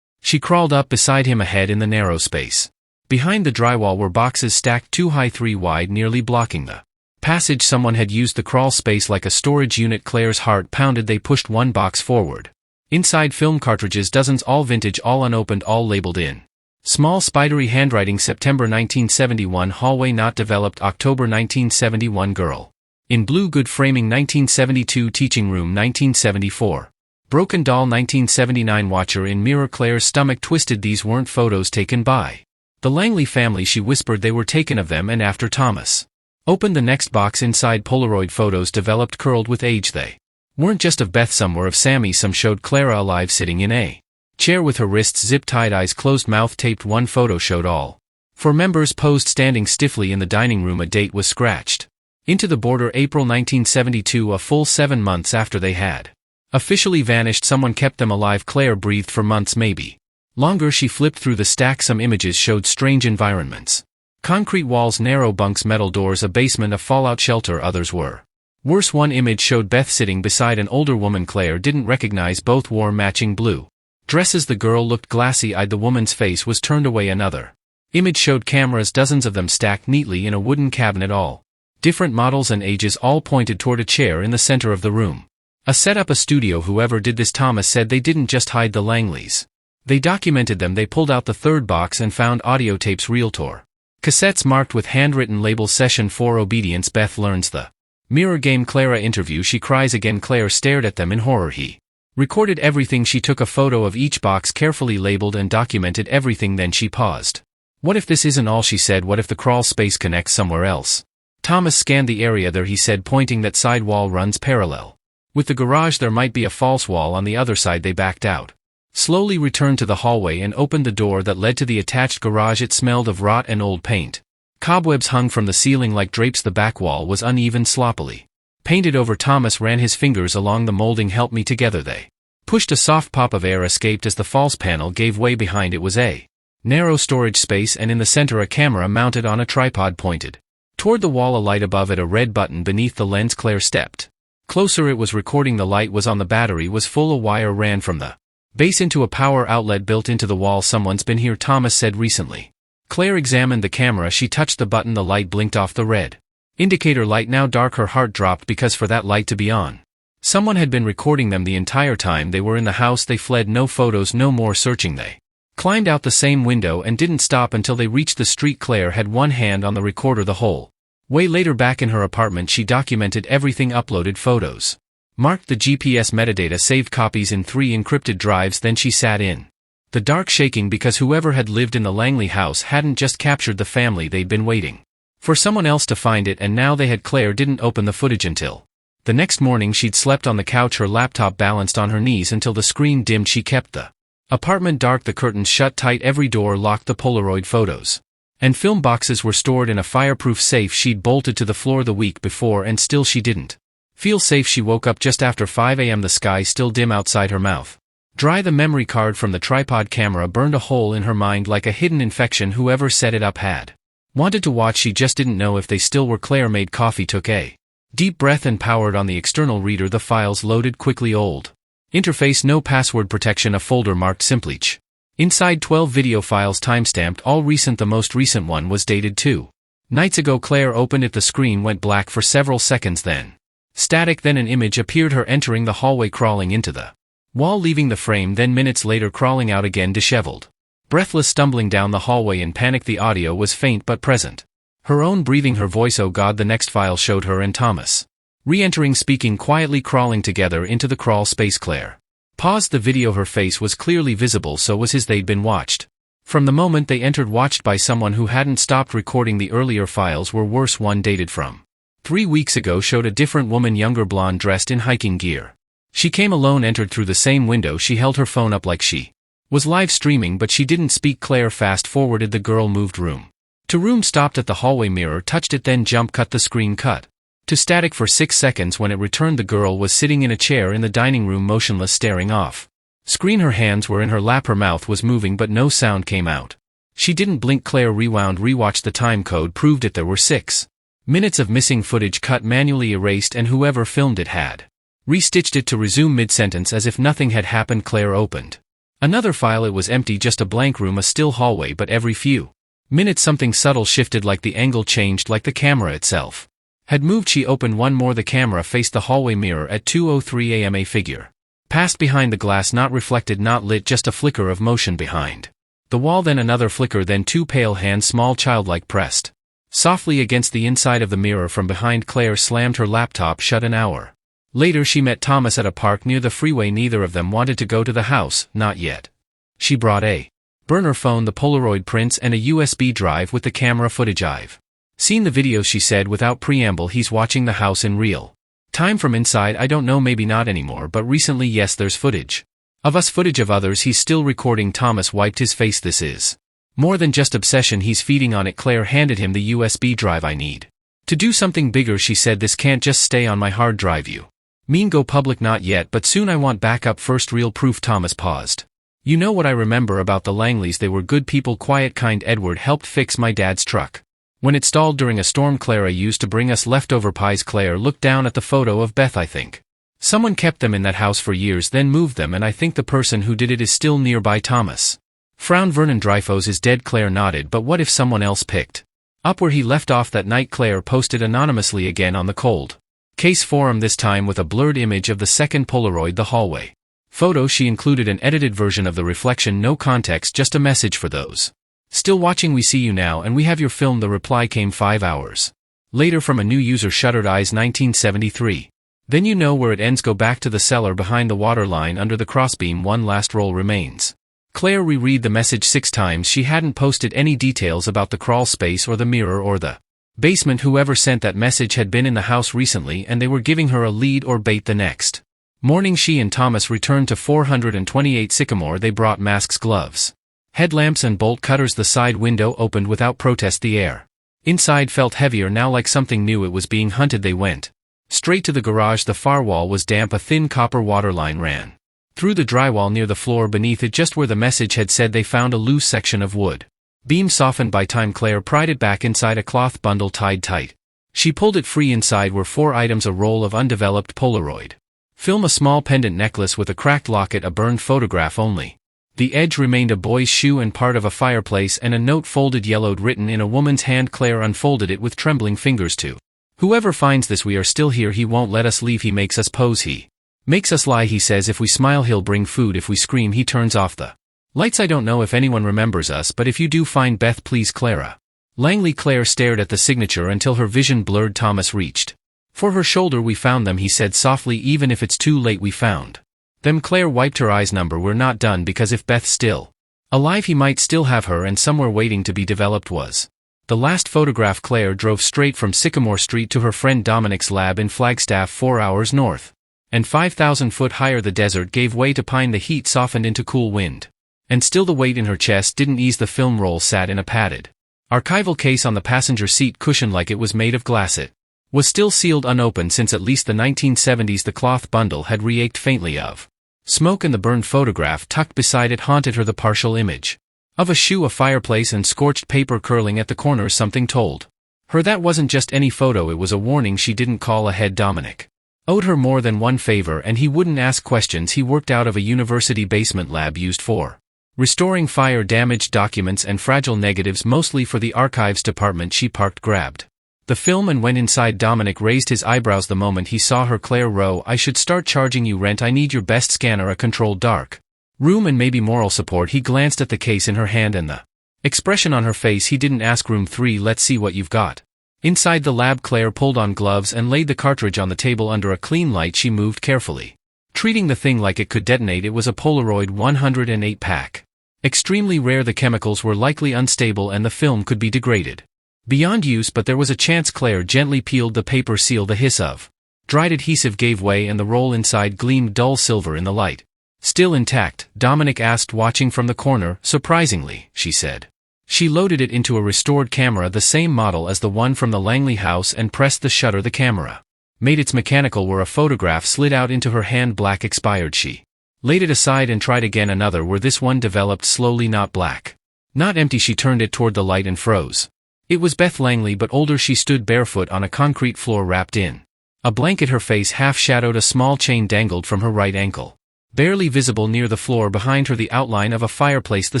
She crawled up beside him. Ahead in the narrow space behind the drywall were boxes stacked 2 high 3 wide, nearly blocking the passage. Someone had used the crawl space like a storage unit. Claire's heart pounded. They pushed one box forward. Inside, film cartridges, dozens, all vintage, all unopened, all labeled in small spidery handwriting. September 1971. Hallway not developed. October 1971. Girl in blue, good framing. 1972. Teaching room. 1974. Broken doll. 1979. Watcher in mirror. Claire's stomach twisted. These weren't photos taken by the Langley family, she whispered. They were taken of them and after Thomas. Opened the next box. Inside Polaroid photos developed curled with age. They weren't just of Beth, some were of Sammy. Some showed Clara alive sitting in a chair with her wrists zip-tied, eyes closed, mouth taped. One photo showed all four members posed standing stiffly in the dining room. A date was scratched into the border, April 1972, a full 7 months after they had officially vanished. Someone kept them alive. Claire breathed for months, maybe longer. She flipped through the stack. Some images showed strange environments. Concrete walls, narrow bunks, metal doors, a basement, a fallout shelter. Others were worse. One image showed Beth sitting beside an older woman Claire didn't recognize. Both wore matching blue dresses. The girl looked glassy-eyed. The woman's face was turned away. Another image showed cameras, dozens of them stacked neatly in a wooden cabinet, all different models and ages. All pointed toward a chair in the center of the room. A setup, a studio. Whoever did this, Thomas said, they didn't just hide the Langleys. They documented them. They pulled out the third box and found audio tapes, realtor cassettes marked with handwritten labels. Session 4, obedience. Beth learns the mirror game. Clara interview. She cries again. Claire stared at them in horror. He recorded everything. She took a photo of each box, carefully labeled, and documented everything. Then she paused. What if this isn't all? She said. What if the crawl space connects somewhere else? Thomas scanned the area there, he said, pointing. That side wall runs parallel with the garage. There might be a false wall on the other side. They backed out, slowly returned to the hallway, and opened the door that led to the attached garage. It smelled of rot and old paint. Cobwebs hung from the ceiling like drapes. The back wall was uneven, sloppily painted over. Thomas ran his fingers along the molding. Help me together. They pushed. A soft pop of air escaped as the false panel gave way. Behind it was a narrow storage space, and in the center a camera mounted on a tripod pointed toward the wall. A light above it, a red button beneath the lens. Claire stepped closer. It was recording. The light was on. The battery was full. A wire ran from the base into a power outlet built into the wall. Someone's been here, Thomas said recently. Claire examined the camera. She touched the button. The light blinked off. The red indicator light now dark. Her heart dropped, because for that light to be on, someone had been recording them the entire time they were in the house. They fled. No photos, no more searching. They climbed out the same window and didn't stop until they reached the street. Claire had one hand on the recorder the whole way. Later, back in her apartment, she documented everything, uploaded photos, marked the GPS metadata, saved copies in 3 encrypted drives. Then she sat in the dark, shaking, because whoever had lived in the Langley house hadn't just captured the family. They'd been waiting for someone else to find it, and now they had. Claire didn't open the footage until the next morning. She'd slept on the couch, her laptop balanced on her knees, until the screen dimmed. She kept the apartment dark, the curtains shut tight, every door locked. The Polaroid photos and film boxes were stored in a fireproof safe she'd bolted to the floor the week before, and still she didn't feel safe. She woke up just after 5 a.m., the sky still dim outside, her mouth dry. The memory card from the tripod camera burned a hole in her mind like a hidden infection. Whoever set it up had wanted to watch. She just didn't know if they still were. Claire made coffee, took a deep breath, and powered on the external reader. The files loaded quickly. Old interface, no password protection. A folder marked Simpleach. Inside 12 video files, timestamped, all recent. The most recent one was dated 2 nights ago. Claire opened it. The screen went black for several seconds, then static. Then an image appeared, her entering the hallway, crawling into the wall, leaving the frame, then minutes later crawling out again, disheveled, breathless, stumbling down the hallway in panic. The audio was faint but present. Her own breathing, her voice. Oh God. The next file showed her and Thomas re-entering, speaking quietly, crawling together into the crawl space. Claire paused the video. Her face was clearly visible, so was his. They'd been watched from the moment they entered, watched by someone who hadn't stopped recording. The earlier files were worse. One dated from 3 weeks ago showed a different woman, younger, blonde, dressed in hiking gear. She came alone, entered through the same window. She held her phone up like she was live streaming, but she didn't speak. Claire fast forwarded. The girl moved room to room, stopped at the hallway mirror, touched it, then jump cut. The screen cut to static for 6 seconds. When it returned, the girl was sitting in a chair in the dining room, motionless, staring off screen. Her hands were in her lap, her mouth was moving, but no sound came out. She didn't blink. Claire rewound, rewatched. The time code proved it. There were 6 minutes of missing footage, cut, manually erased, and whoever filmed it had restitched it to resume mid-sentence as if nothing had happened. Claire opened another file. It was empty, just a blank room, a still hallway, but every few minutes something subtle shifted, like the angle changed, like the camera itself had moved. She opened one more. The camera faced the hallway mirror at 2:03 a.m. A figure passed behind the glass, not reflected, not lit, just a flicker of motion behind the wall, then another flicker, then 2 pale hands, small, childlike, pressed softly against the inside of the mirror from behind. Claire slammed her laptop shut. An hour later she met Thomas at a park near the freeway. Neither of them wanted to go to the house, not yet. She brought a burner phone, the Polaroid prints, and a USB drive with the camera footage. I've Seen the videos, she said without preamble. He's watching the house in real time from inside. I don't know, maybe not anymore, but recently yes, there's footage of us, footage of others. He's still recording. Thomas wiped his face. This is more than just obsession, he's feeding on it. Claire handed him the USB drive. I need to do something bigger, she said. This can't just stay on my hard drive. You mean go public? Not yet, but soon. I want backup first. Real proof. Thomas paused. You know what I remember about the Langleys? They were good people, quiet, kind. Edward helped fix my dad's truck when it stalled during a storm. Clara used to bring us leftover pies. Claire looked down at the photo of Beth. I think someone kept them in that house for years, then moved them, and I think the person who did it is still nearby. Thomas frowned. Vernon Dreyfus is dead. Claire nodded. But what if someone else picked up where he left off that night? Claire posted anonymously again on the Cold Case forum, this time with a blurred image of the second Polaroid, the hallway photo. She included an edited version of the reflection, no context, just a message for those still watching. We see you now and we have your film. The reply came 5 hours later from a new user, Shuttered Eyes 1973. Then you know where it ends. Go back to the cellar behind the water line under the crossbeam. One last roll remains. Claire reread the message 6 times. She hadn't posted any details about the crawl space or the mirror or the basement. Whoever sent that message had been in the house recently and they were giving her a lead or bait. The next morning she and Thomas returned to 428 Sycamore. They brought masks, gloves, headlamps and bolt cutters. The side window opened without protest. The air inside felt heavier now, like something new. It was being hunted. They went straight to the garage. The far wall was damp. A thin copper water line ran through the drywall near the floor beneath it, just where the message had said. They found a loose section of wood beam softened by time. Claire pried it back inside a cloth bundle tied tight. She pulled it free. Inside were 4 items: a roll of undeveloped Polaroid film, a small pendant necklace with a cracked locket, a burned photograph only the edge remained, a boy's shoe and part of a fireplace, and a note folded yellowed, written in a woman's hand. Claire unfolded it with trembling fingers. To whoever finds this, we are still here. He won't let us leave. He makes us pose. He makes us lie. He says if we smile he'll bring food. If we scream he turns off the lights. I don't know if anyone remembers us, but if you do, find Beth, please. Clara Langley. Claire stared at the signature until her vision blurred. Thomas reached for her shoulder. We found them, he said softly. Even if it's too late, we found them. Claire wiped her eyes. Number, we're not done, because if Beth's still alive he might still have her, and somewhere waiting to be developed was the last photograph. Claire drove straight from Sycamore Street to her friend Dominic's lab in Flagstaff, 4 hours north and 5,000 foot higher. The desert gave way to pine. The heat softened into cool wind, and still the weight in her chest didn't ease. The film roll sat in a padded archival case on the passenger seat cushion like it was made of glass. It was still sealed, unopened since at least the 1970s. The cloth bundle had reeked faintly of smoke, and the burned photograph tucked beside it haunted her. The partial image of a shoe, a fireplace, and scorched paper curling at the corners. Something told her that wasn't just any photo, it was a warning. She didn't call ahead. Dominic owed her more than one favor, and he wouldn't ask questions. He worked out of a university basement lab used for restoring fire-damaged documents and fragile negatives, mostly for the archives department. She parked, grabbed the film, and went inside. Dominic raised his eyebrows the moment he saw her. Claire Rowe, I should start charging you rent. I need your best scanner, a controlled dark room, and maybe moral support. He glanced at the case in her hand and the expression on her face. He didn't ask. Room 3, let's see what you've got inside the lab. Claire pulled on gloves and laid the cartridge on the table under a clean light. She moved carefully, treating the thing like it could detonate. It was a Polaroid 108 pack. Extremely rare. The chemicals were likely unstable and the film could be degraded beyond use, but there was a chance. Claire gently peeled the paper seal. The hiss of dried adhesive gave way and the roll inside gleamed dull silver in the light. Still intact? Dominic asked, watching from the corner. Surprisingly, she said. She loaded it into a restored camera, the same model as the one from the Langley house, and pressed the shutter. The camera made its mechanical whir. A photograph slid out into her hand. Black, expired. She laid it aside and tried again. Another whir. This one developed slowly, not black, not empty. She turned it toward the light and froze. It was Beth Langley, but older. She stood barefoot on a concrete floor, wrapped in a blanket. Her face half shadowed. A small chain dangled from her right ankle, barely visible near the floor behind her. The outline of a fireplace, the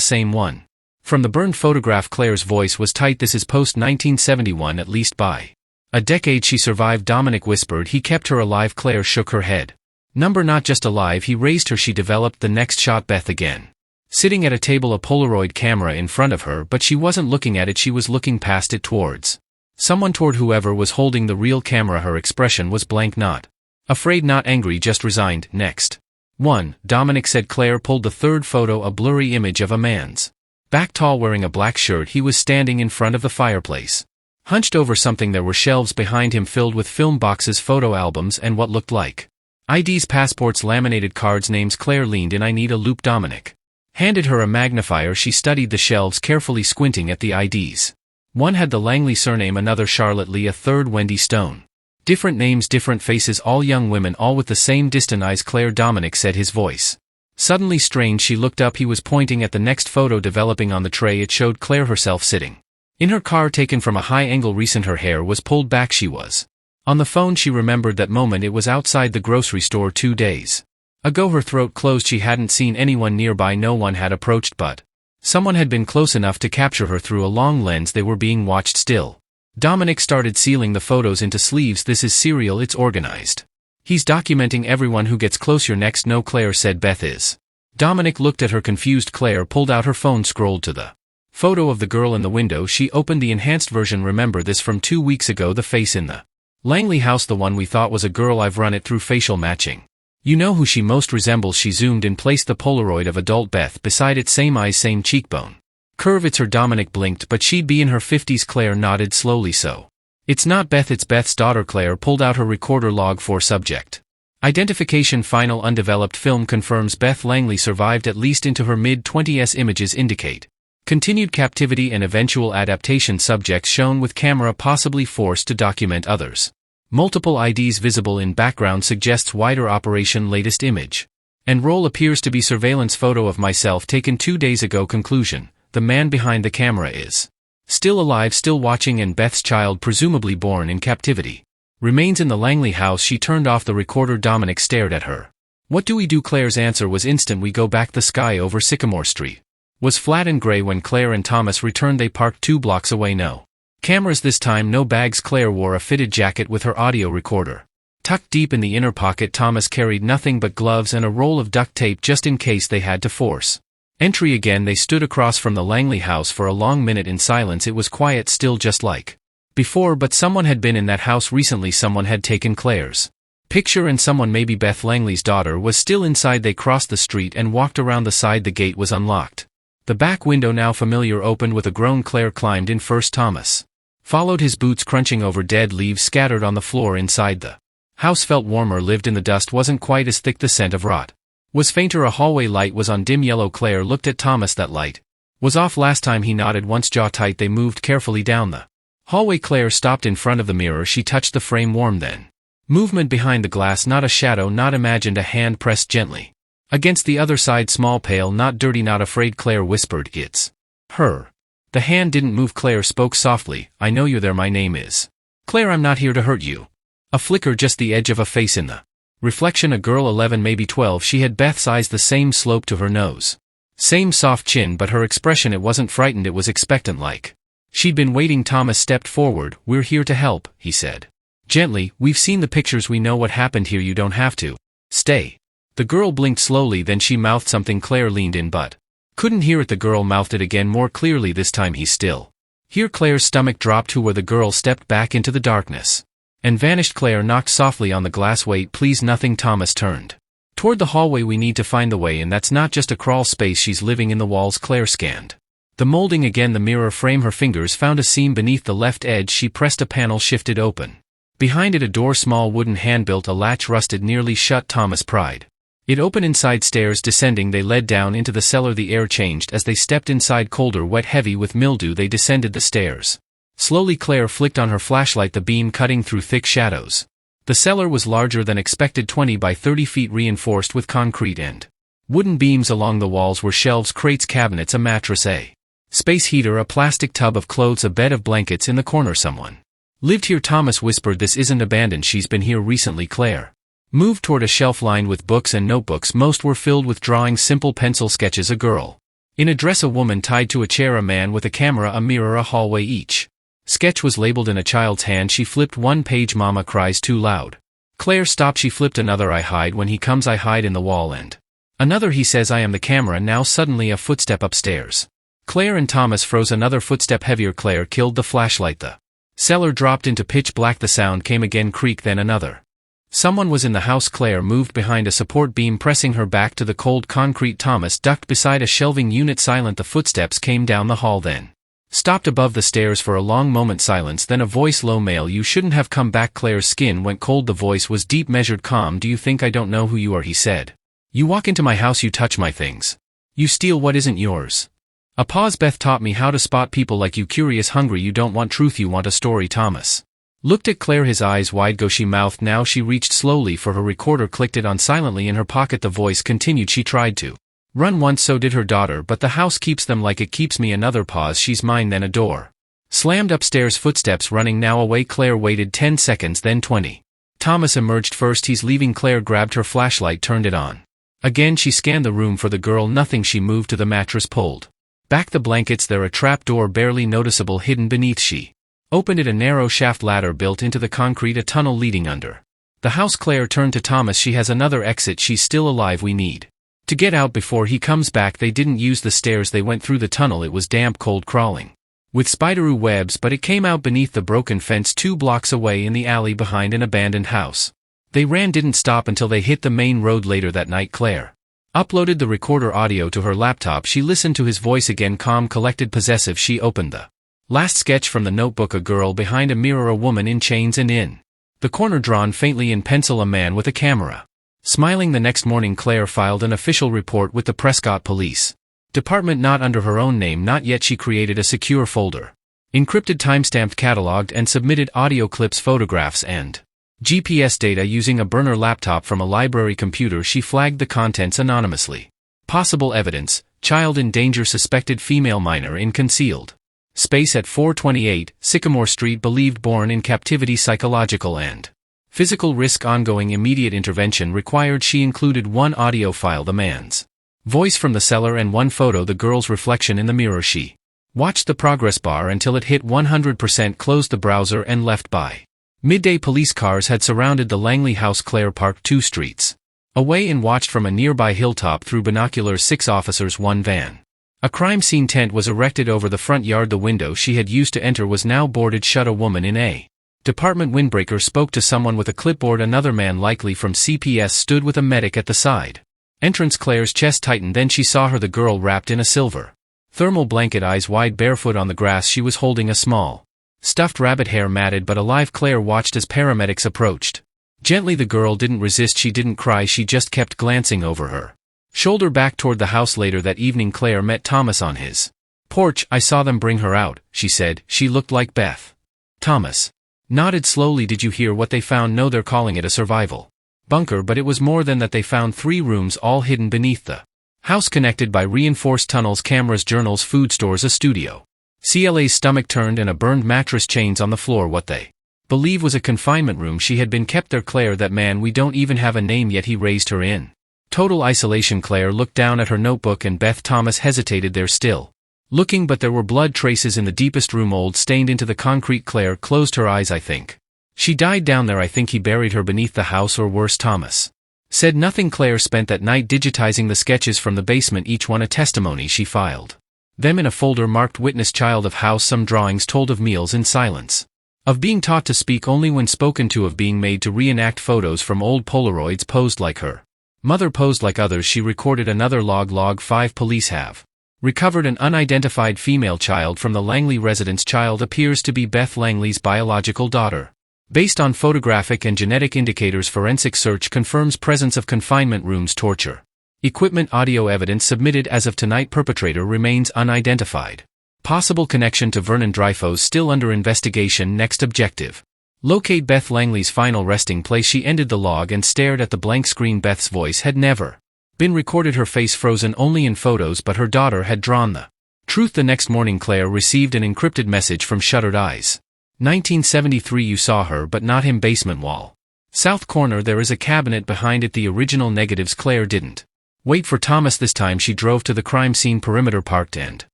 same one from the burned photograph. Claire's voice was tight. This is post-1971, at least by a decade. She survived. Dominic whispered. He kept her alive. Claire shook her head. Number, not just alive. He raised her. She developed. The next shot, Beth again, sitting at a table, a Polaroid camera in front of her, but she wasn't looking at it. She was looking past it towards someone, toward whoever was holding the real camera. Her expression was blank, not afraid, not angry, just resigned. Next one, Dominic said. Claire pulled the third photo, a blurry image of a man's back, tall, wearing a black shirt. He was standing in front of the fireplace. Hunched over something there were shelves behind him filled with film boxes, photo albums, and what looked like IDs, passports, laminated cards, names. Claire leaned in. I need a loop. Dominic handed her a magnifier. She studied the shelves carefully, squinting at the IDs. One had the Langley surname, another Charlotte Lee, a third Wendy Stone. Different names, different faces, all young women, all with the same distant eyes. Claire, Dominic said, his voice suddenly strained. She looked up. He was pointing at the next photo developing on the tray. It showed Claire herself sitting in her car, taken from a high angle recent. Her hair was pulled back. She was on the phone. She remembered that moment. It was outside the grocery store 2 days ago. Her throat closed. She hadn't seen anyone nearby. No one had approached, but someone had been close enough to capture her through a long lens. They were being watched still. Dominic started sealing the photos into sleeves. This is serial. It's organized. He's documenting everyone who gets close. You're next. No, Claire said. Beth is. Dominic looked at her confused. Claire pulled out her phone, scrolled to the photo of the girl in the window. She opened the enhanced version. Remember this from 2 weeks ago? The face in the Langley house, the one we thought was a girl. I've run it through facial matching. You know who she most resembles? She zoomed in, placed the Polaroid of adult Beth beside it. Same eyes, same cheekbone curve. It's her. Dominic blinked, but she'd be in her 50s. Claire nodded slowly. So it's not Beth, it's Beth's daughter. Claire pulled out her recorder. Log 4, subject identification final undeveloped. Film confirms Beth Langley survived at least into her mid-20s. Images indicate continued captivity and eventual adaptation. Subjects shown with camera, possibly forced to document others. Multiple IDs visible in background suggests wider operation. Latest image and roll appears to be surveillance photo of myself taken 2 days ago. Conclusion: the man behind the camera is still alive, still watching, and Beth's child, presumably born in captivity, remains in the Langley house. She turned off the recorder. Dominic stared at her. What do we do? Claire's answer was instant. We go back. The sky over Sycamore Street was flat and gray when Claire and Thomas returned. They parked 2 blocks away. No cameras this time, no bags. Claire wore a fitted jacket with her audio recorder tucked deep in the inner pocket. Thomas carried nothing but gloves and a roll of duct tape just in case they had to force entry again. They stood across from the Langley house for a long minute in silence. It was quiet, still, just like before, but someone had been in that house recently. Someone had taken Claire's picture, and someone, maybe Beth Langley's daughter, was still inside. They crossed the street and walked around the side. The gate was unlocked. The back window, now familiar, opened with a groan. Claire climbed in first. Thomas followed, his boots crunching over dead leaves scattered on the floor. Inside, the house felt warmer, lived in. The dust wasn't quite as thick. The scent of rot was fainter. A hallway light was on, dim yellow. Claire looked at Thomas. That light was off last time. He nodded once, jaw tight. They moved carefully down the hallway. Claire stopped in front of the mirror. She touched the frame. Warm then. Movement behind the glass. Not a shadow, not imagined. A hand pressed gently against the other side. Small, pale, not dirty, not afraid. Claire whispered, "It's her." The hand didn't move. Claire spoke softly. "I know you're there. My name is Claire. I'm not here to hurt you." A flicker, just the edge of a face in the reflection. A girl, 11, maybe 12. She had Beth's eyes, the same slope to her nose, same soft chin, but her expression, it wasn't frightened, it was expectant, like she'd been waiting. Thomas stepped forward. "We're here to help," he said gently. "We've seen the pictures. We know what happened here. You don't have to stay." The girl blinked slowly, then she mouthed something. Claire leaned in but couldn't hear it. The girl mouthed it again, more clearly this time. "He's still here." Claire's stomach dropped to where the girl stepped back into the darkness and vanished. Claire knocked softly on the glass. "Wait, please." Nothing. Thomas turned toward the hallway. "We need to find the way, and that's not just a crawl space. She's living in the walls." Claire scanned the molding again, the mirror frame. Her fingers found a seam beneath the left edge. She pressed a panel, shifted open. Behind it a door, small, wooden, hand-built. A latch rusted, nearly shut. Thomas pried it open. Inside, stairs descending. They led down into the cellar. The air changed as they stepped inside, colder, wet, heavy with mildew. They descended the stairs slowly. Claire flicked on her flashlight, the beam cutting through thick shadows. The cellar was larger than expected, 20 by 30 feet, reinforced with concrete and wooden beams. Along the walls were shelves, crates, cabinets, a mattress, a space heater, a plastic tub of clothes, a bed of blankets. In the corner, someone lived here. Thomas whispered, "This isn't abandoned. She's been here recently." Claire moved toward a shelf lined with books and notebooks. Most were filled with drawings, simple pencil sketches. A girl in a dress, a woman tied to a chair, a man with a camera, a mirror, a hallway. Each sketch was labeled in a child's hand. She flipped one page. "Mama cries too loud." Claire stopped. She flipped another. "I hide when he comes. I hide in the wall." And another, "He says I am the camera." Now suddenly a footstep upstairs. Claire and Thomas froze. Another footstep, heavier. Claire killed the flashlight. The cellar dropped into pitch black. The sound came again, creak, then another. Someone was in the house. Claire moved behind a support beam, pressing her back to the cold concrete. Thomas ducked beside a shelving unit, silent. The footsteps came down the hall, then Stopped above the stairs for a long moment silence, then a voice low male. You shouldn't have come back. Claire's skin went cold. The voice was deep, measured, calm. Do you think I don't know who you are? He said. You walk into my house, you touch my things. You steal what isn't yours. A pause. Beth taught me how to spot people like you. Curious, hungry, you don't want truth, you want a story. Thomas looked at Claire, his eyes wide. Go, she mouthed. Now she reached slowly for her recorder, clicked it on silently in her pocket. The voice continued. She tried to run once, so did her daughter, but the house keeps them like it keeps me. Another pause. She's mine. Then a door slammed upstairs, footsteps running now away. Claire waited 10 seconds, then 20. Thomas emerged first. He's leaving. Claire grabbed her flashlight, turned it on. Again she scanned the room for the girl. Nothing. She moved to the mattress, pulled back the blankets. There a trap door barely noticeable hidden beneath. She opened it. A narrow shaft ladder built into the concrete, a tunnel leading under the house. Claire turned to Thomas. She has another exit. She's still alive. We need to get out before he comes back. They didn't use the stairs. They went through the tunnel. It was damp, cold, crawling with spideroo webs, but it came out beneath the broken fence 2 blocks away in the alley behind an abandoned house. They ran, didn't stop until they hit the main road. Later that night, Claire uploaded the recorder audio to her laptop. She listened to his voice again, calm, collected, possessive. She opened the last sketch from the notebook. A girl behind a mirror, a woman in chains, and in the corner, drawn faintly in pencil, a man with a camera smiling. The next morning, Claire filed an official report with the Prescott Police Department, not under her own name, not yet. She created a secure folder, encrypted, timestamped, cataloged, and submitted audio clips, photographs, and GPS data using a burner laptop from a library computer. She flagged the contents anonymously. Possible evidence: child in danger, suspected female minor in concealed space at 428 Sycamore Street, believed born in captivity, psychological and physical risk, ongoing immediate intervention required. She included 1 audio file, the man's voice from the cellar, and 1 photo, the girl's reflection in the mirror. She watched the progress bar until it hit 100%, closed the browser, and left. By midday, police cars had surrounded the Langley house. Claire parked 2 streets away and watched from a nearby hilltop through binoculars. 6 officers, 1 van. A crime scene tent was erected over the front yard. The window she had used to enter was now boarded shut. A woman in a department windbreaker spoke to someone with a clipboard. Another man, likely from CPS, stood with a medic at the side entrance. Claire's chest tightened. Then she saw her, the girl wrapped in a silver thermal blanket, eyes wide, barefoot on the grass. She was holding a small stuffed rabbit, hair matted but alive. Claire watched as paramedics approached. Gently, the girl didn't resist. She didn't cry. She just kept glancing over her shoulder back toward the house. Later that evening, Claire met Thomas on his porch. I saw them bring her out, she said. She looked like Beth. Thomas nodded slowly. Did you hear what they found? No, they're calling it a survival bunker, but it was more than that. They found 3 rooms, all hidden beneath the house, connected by reinforced tunnels, cameras, journals, food stores, a studio. CLA's stomach turned, and a burned mattress, chains on the floor. What they believe was a confinement room. She had been kept there. Claire, that man, we don't even have a name yet. He raised her in total isolation. Claire looked down at her notebook, and Beth. Thomas hesitated. They're still looking, but there were blood traces in the deepest room, old, stained into the concrete. Claire closed her eyes. I think she died down there. I think he buried her beneath the house, or worse. Thomas said nothing. Claire spent that night digitizing the sketches from the basement, each one a testimony. She filed them in a folder marked witness, child of house. Some drawings told of meals in silence, of being taught to speak only when spoken to, of being made to reenact photos from old Polaroids, posed like her mother, posed like others. She recorded another log. Log 5: police have recovered an unidentified female child from the Langley residence. Child appears to be Beth Langley's biological daughter. Based on photographic and genetic indicators, forensic search confirms presence of confinement rooms, torture equipment, audio evidence submitted as of tonight. Perpetrator remains unidentified. Possible connection to Vernon Dreyfus still under investigation. Next objective: locate Beth Langley's final resting place. She ended the log and stared at the blank screen. Beth's voice had never been recorded, her face frozen only in photos, but her daughter had drawn the truth. The next morning, Claire received an encrypted message from Shuttered Eyes. 1973. You saw her but not him. Basement wall, south corner. There is a cabinet behind it. The original negatives. Claire didn't wait for Thomas this time. She drove to the crime scene, perimeter, parked, and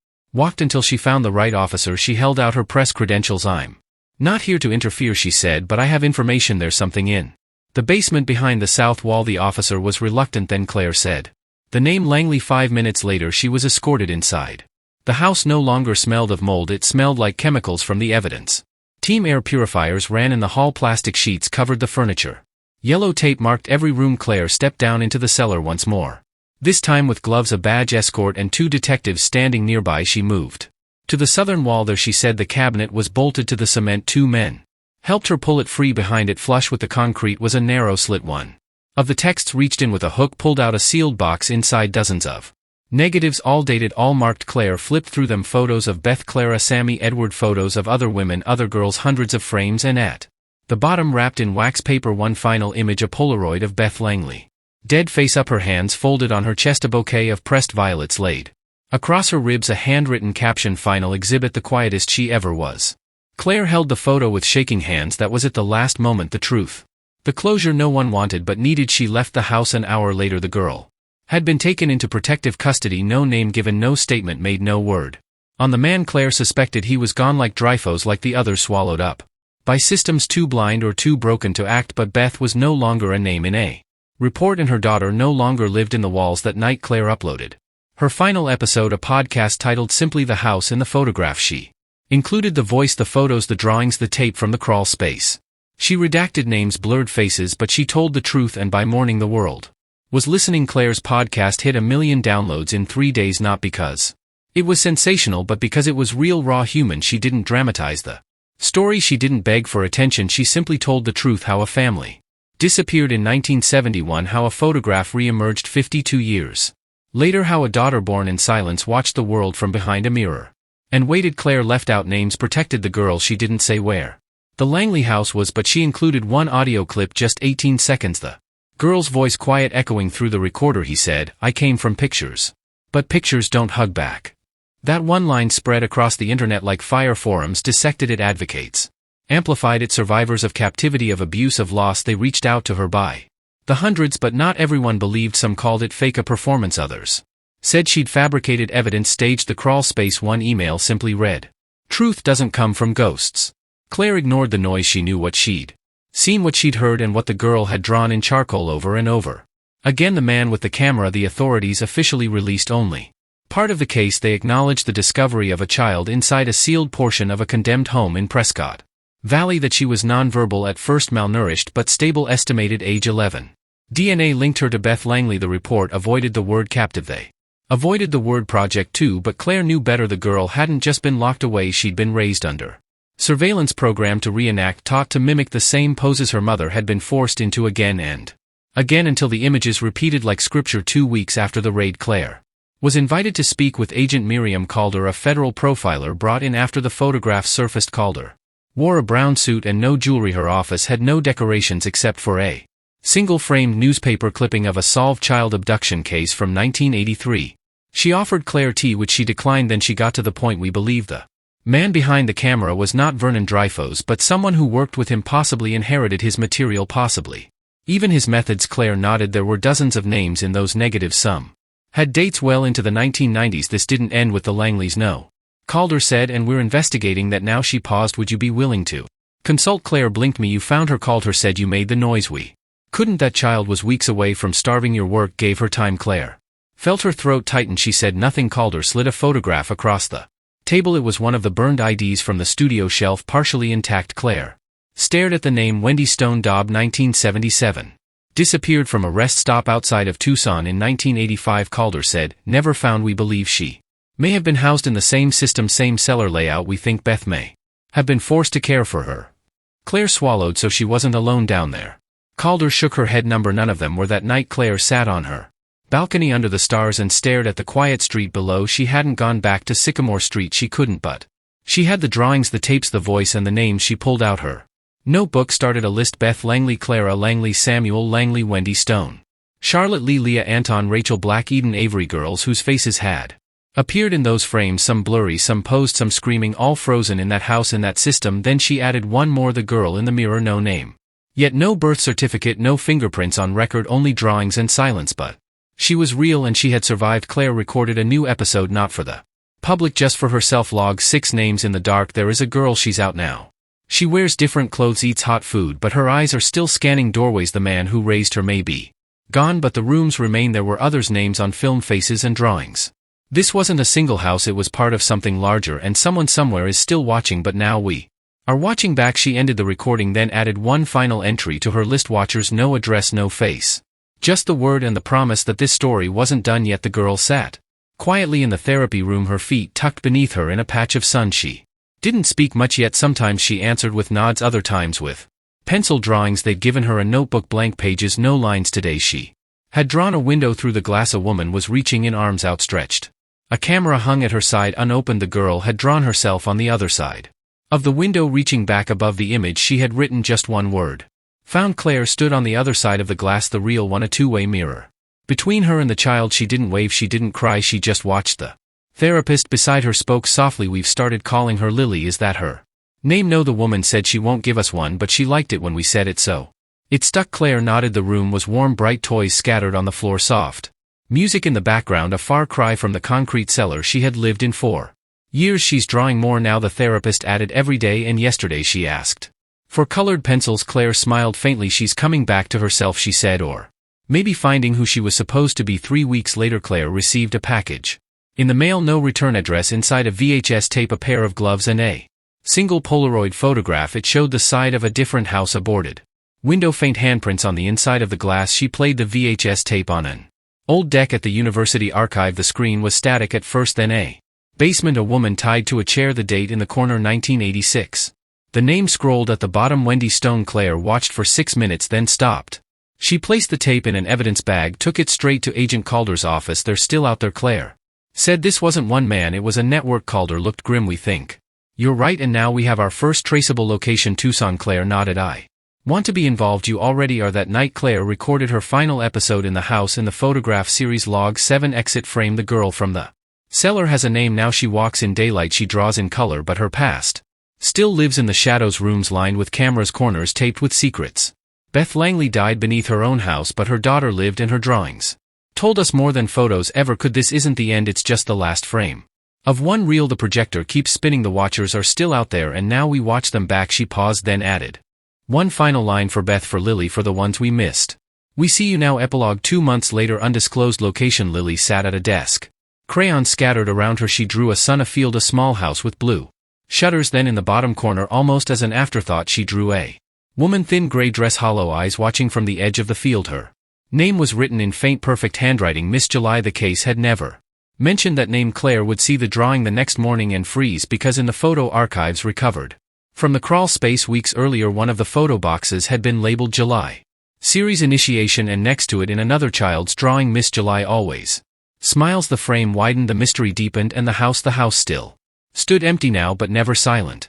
walked until she found the right officer. She held out her press credentials. I'm not here to interfere, she said, but I have information. There's something in the basement behind the south wall. The officer was reluctant. Then Claire said the name Langley. 5 minutes later, she was escorted inside. The house no longer smelled of mold. It smelled like chemicals from the evidence. Team air purifiers ran in the hall. Plastic sheets covered the furniture. Yellow tape marked every room. Claire stepped down into the cellar once more. This time with gloves, a badge escort, and 2 detectives standing nearby. She moved To the southern wall there she said the cabinet was bolted to the cement. 2 men helped her pull it free. Behind it, flush with the concrete, was a narrow slit. One of the texts reached in with a hook, pulled out a sealed box, inside dozens of negatives, all dated, all marked. Claire flipped through them. Photos of Beth, Clara, Sammy, Edward, photos of other women, other girls, hundreds of frames, and at the bottom, wrapped in wax paper, one final image, a Polaroid of Beth Langley, dead, face up, her hands folded on her chest, a bouquet of pressed violets laid across her ribs, a handwritten caption, final exhibit, the quietest she ever was. Claire held the photo with shaking hands. That was at the last moment, the truth, the closure no one wanted but needed. She left the house an hour later. The girl had been taken into protective custody. No name given, no statement made, no word on the man. Claire suspected he was gone, like Dreyfus, like the others, swallowed up by systems, too blind or too broken to act. But Beth was no longer a name in a report, and her daughter no longer lived in the walls. That night Claire uploaded her final episode, a podcast titled simply The House in the Photograph. She included the voice, the photos, the drawings, the tape from the crawl space. She redacted names, blurred faces, but she told the truth, and by morning the world was listening. Claire's podcast hit 1 million downloads in 3 days, not because it was sensational, but because it was real, raw, human. She didn't dramatize the story, she didn't beg for attention, she simply told the truth. How a family disappeared in 1971, how a photograph re-emerged 52 years later, how a daughter born in silence watched the world from behind a mirror and waited. Claire left out names, protected the girl, she didn't say where the Langley house was, but she included one audio clip, just 18 seconds, the girl's voice quiet echoing through the recorder. He said, "I came from pictures, but pictures don't hug back." That one line spread across the internet like fire. Forums dissected it, advocates amplified it, survivors of captivity, of abuse, of loss, they reached out to her by the hundreds, but not everyone believed. Some called it fake, a performance, others said she'd fabricated evidence, staged the crawl space. One email simply read, "Truth doesn't come from ghosts." Claire ignored the noise. She knew what she'd seen, what she'd heard, and what the girl had drawn in charcoal over and over again. The man with the camera. The authorities officially released only part of the case. They acknowledged the discovery of a child inside a sealed portion of a condemned home in Prescott Valley, that she was nonverbal at first, malnourished but stable, estimated age 11. DNA linked her to Beth Langley. The report avoided the word captive. They avoided the word project too, but Claire knew better. The girl hadn't just been locked away, she'd been raised under surveillance, programmed to reenact, taught to mimic the same poses her mother had been forced into again and again, until the images repeated like scripture. 2 weeks after the raid, Claire was invited to speak with Agent Miriam Calder, a federal profiler brought in after the photographs surfaced. Calder wore a brown suit and no jewelry. Her office had no decorations except for a single framed newspaper clipping of a solved child abduction case from 1983. She offered Claire tea, which she declined. Then she got to the point, "We believe the man behind the camera was not Vernon Dreyfus, but someone who worked with him, possibly inherited his material, possibly even his methods." Claire nodded. There were dozens of names in those negatives. Some had dates well into the 1990s. This didn't end with the Langleys, no. Calder said, "And we're investigating that now." She paused. "Would you be willing to consult?" Claire blinked. "Me? You found her?" Calder said. "You made the noise. We couldn't. That child was weeks away from starving. Your work gave her time." Claire felt her throat tighten. She said nothing. Calder slid a photograph across the table. It was one of the burned IDs from the studio shelf, partially intact. Claire stared at the name, Wendy Stone Dobb, 1977. Disappeared from a rest stop outside of Tucson in 1985. Calder said, "Never found. We believe she may have been housed in the same system, same cellar layout. We think Beth may have been forced to care for her." Claire swallowed. "So she wasn't alone down there?" Calder shook her head. None of them were. That night Claire sat on her balcony under the stars and stared at the quiet street below. She hadn't gone back to Sycamore Street. She couldn't, but she had the drawings, the tapes, the voice, and the names. She pulled out her notebook, started a list. Beth Langley, Clara Langley, Samuel Langley, Wendy Stone, Charlotte Lee, Leah Anton, Rachel Black, Eden Avery. Girls whose faces had appeared in those frames, some blurry, some posed, some screaming, all frozen in that house, in that system. Then she added one more, the girl in the mirror. No name, yet no birth certificate, no fingerprints on record, only drawings and silence. But she was real, and she had survived. Claire recorded a new episode, not for the public, just for herself. Log 6 names in the dark. There is a girl. She's out now. She wears different clothes, eats hot food, but her eyes are still scanning doorways. The man who raised her may be gone, but the rooms remain. There were others' names on film, faces and drawings. This wasn't a single house, it was part of something larger, and someone somewhere is still watching, but now we are watching back. She ended the recording, then added one final entry to her list: watchers, no address, no face. Just the word and the promise that this story wasn't done yet. The girl sat Quietly in the therapy room, her feet tucked beneath her in a patch of sun, she didn't speak much yet. Sometimes she answered with nods, other times with pencil drawings. They'd given her a notebook, blank pages, no lines. Today she had drawn a window through the glass. A woman was reaching in, arms outstretched. A camera hung at her side, unopened. The girl had drawn herself on the other side of the window, reaching back above the image. She had written just one word: found. Claire stood on the other side of the glass, the real one, a two-way mirror between her and the child. She didn't wave, she didn't cry, she just watched. The therapist beside her spoke softly. We've started calling her Lily. Is that her name? No, the woman said she won't give us one, but she liked it when we said it, so it stuck. Claire nodded. The room was warm, bright toys scattered on the floor, soft music in the background, a far cry from the concrete cellar she had lived in for years. She's drawing more now, the therapist added. Every day. And yesterday she asked for colored pencils. Claire smiled faintly. She's coming back to herself, she said, or maybe finding who she was supposed to be. 3 weeks later, Claire received a package in the mail, no return address. Inside, a VHS tape, a pair of gloves, and a single Polaroid photograph. It showed the side of a different house, a boarded window, faint handprints on the inside of the glass. She played the VHS tape on an old deck at the university archive. The screen was static at first, then a basement, a woman tied to a chair, the date in the corner, 1986. The name scrolled at the bottom, Wendy Stone. Claire watched for 6 minutes, then stopped. She placed the tape in an evidence bag, took it straight to Agent Calder's office. They're still out there, Claire said. This wasn't one man, it was a network. Calder looked grim. We think you're right, and now we have our first traceable location, Tucson. Claire nodded. I want to be involved. You already are. That night, Claire recorded her final episode in the house in the photograph series Log 7 Exit Frame. The girl from the cellar has a name now. She walks in daylight, she draws in color, but her past still lives in the shadows. Rooms lined with cameras, corners taped with secrets. Beth Langley died beneath her own house, but her daughter lived, and her drawings told us more than photos ever could. This isn't the end, it's just the last frame of one reel. The projector keeps spinning. The watchers are still out there, and now we watch them back. She paused, then added one final line for Beth, for Lily, for the ones we missed. We see you now. Epilogue. 2 months later, undisclosed location. Lily sat at a desk, crayons scattered around her. She drew a sun, a field, a small house with blue shutters. Then in the bottom corner, almost as an afterthought, she drew a woman, thin gray dress, hollow eyes, watching from the edge of the field. Her name was written in faint, perfect handwriting, Miss July. The case had never mentioned that name. Claire would see the drawing the next morning and freeze, because in the photo archives recovered from the crawl space weeks earlier, one of the photo boxes had been labeled July Series Initiation, and next to it, in another child's drawing, Miss July always smiles. The frame widened, the mystery deepened, and the house still stood empty now, but never silent.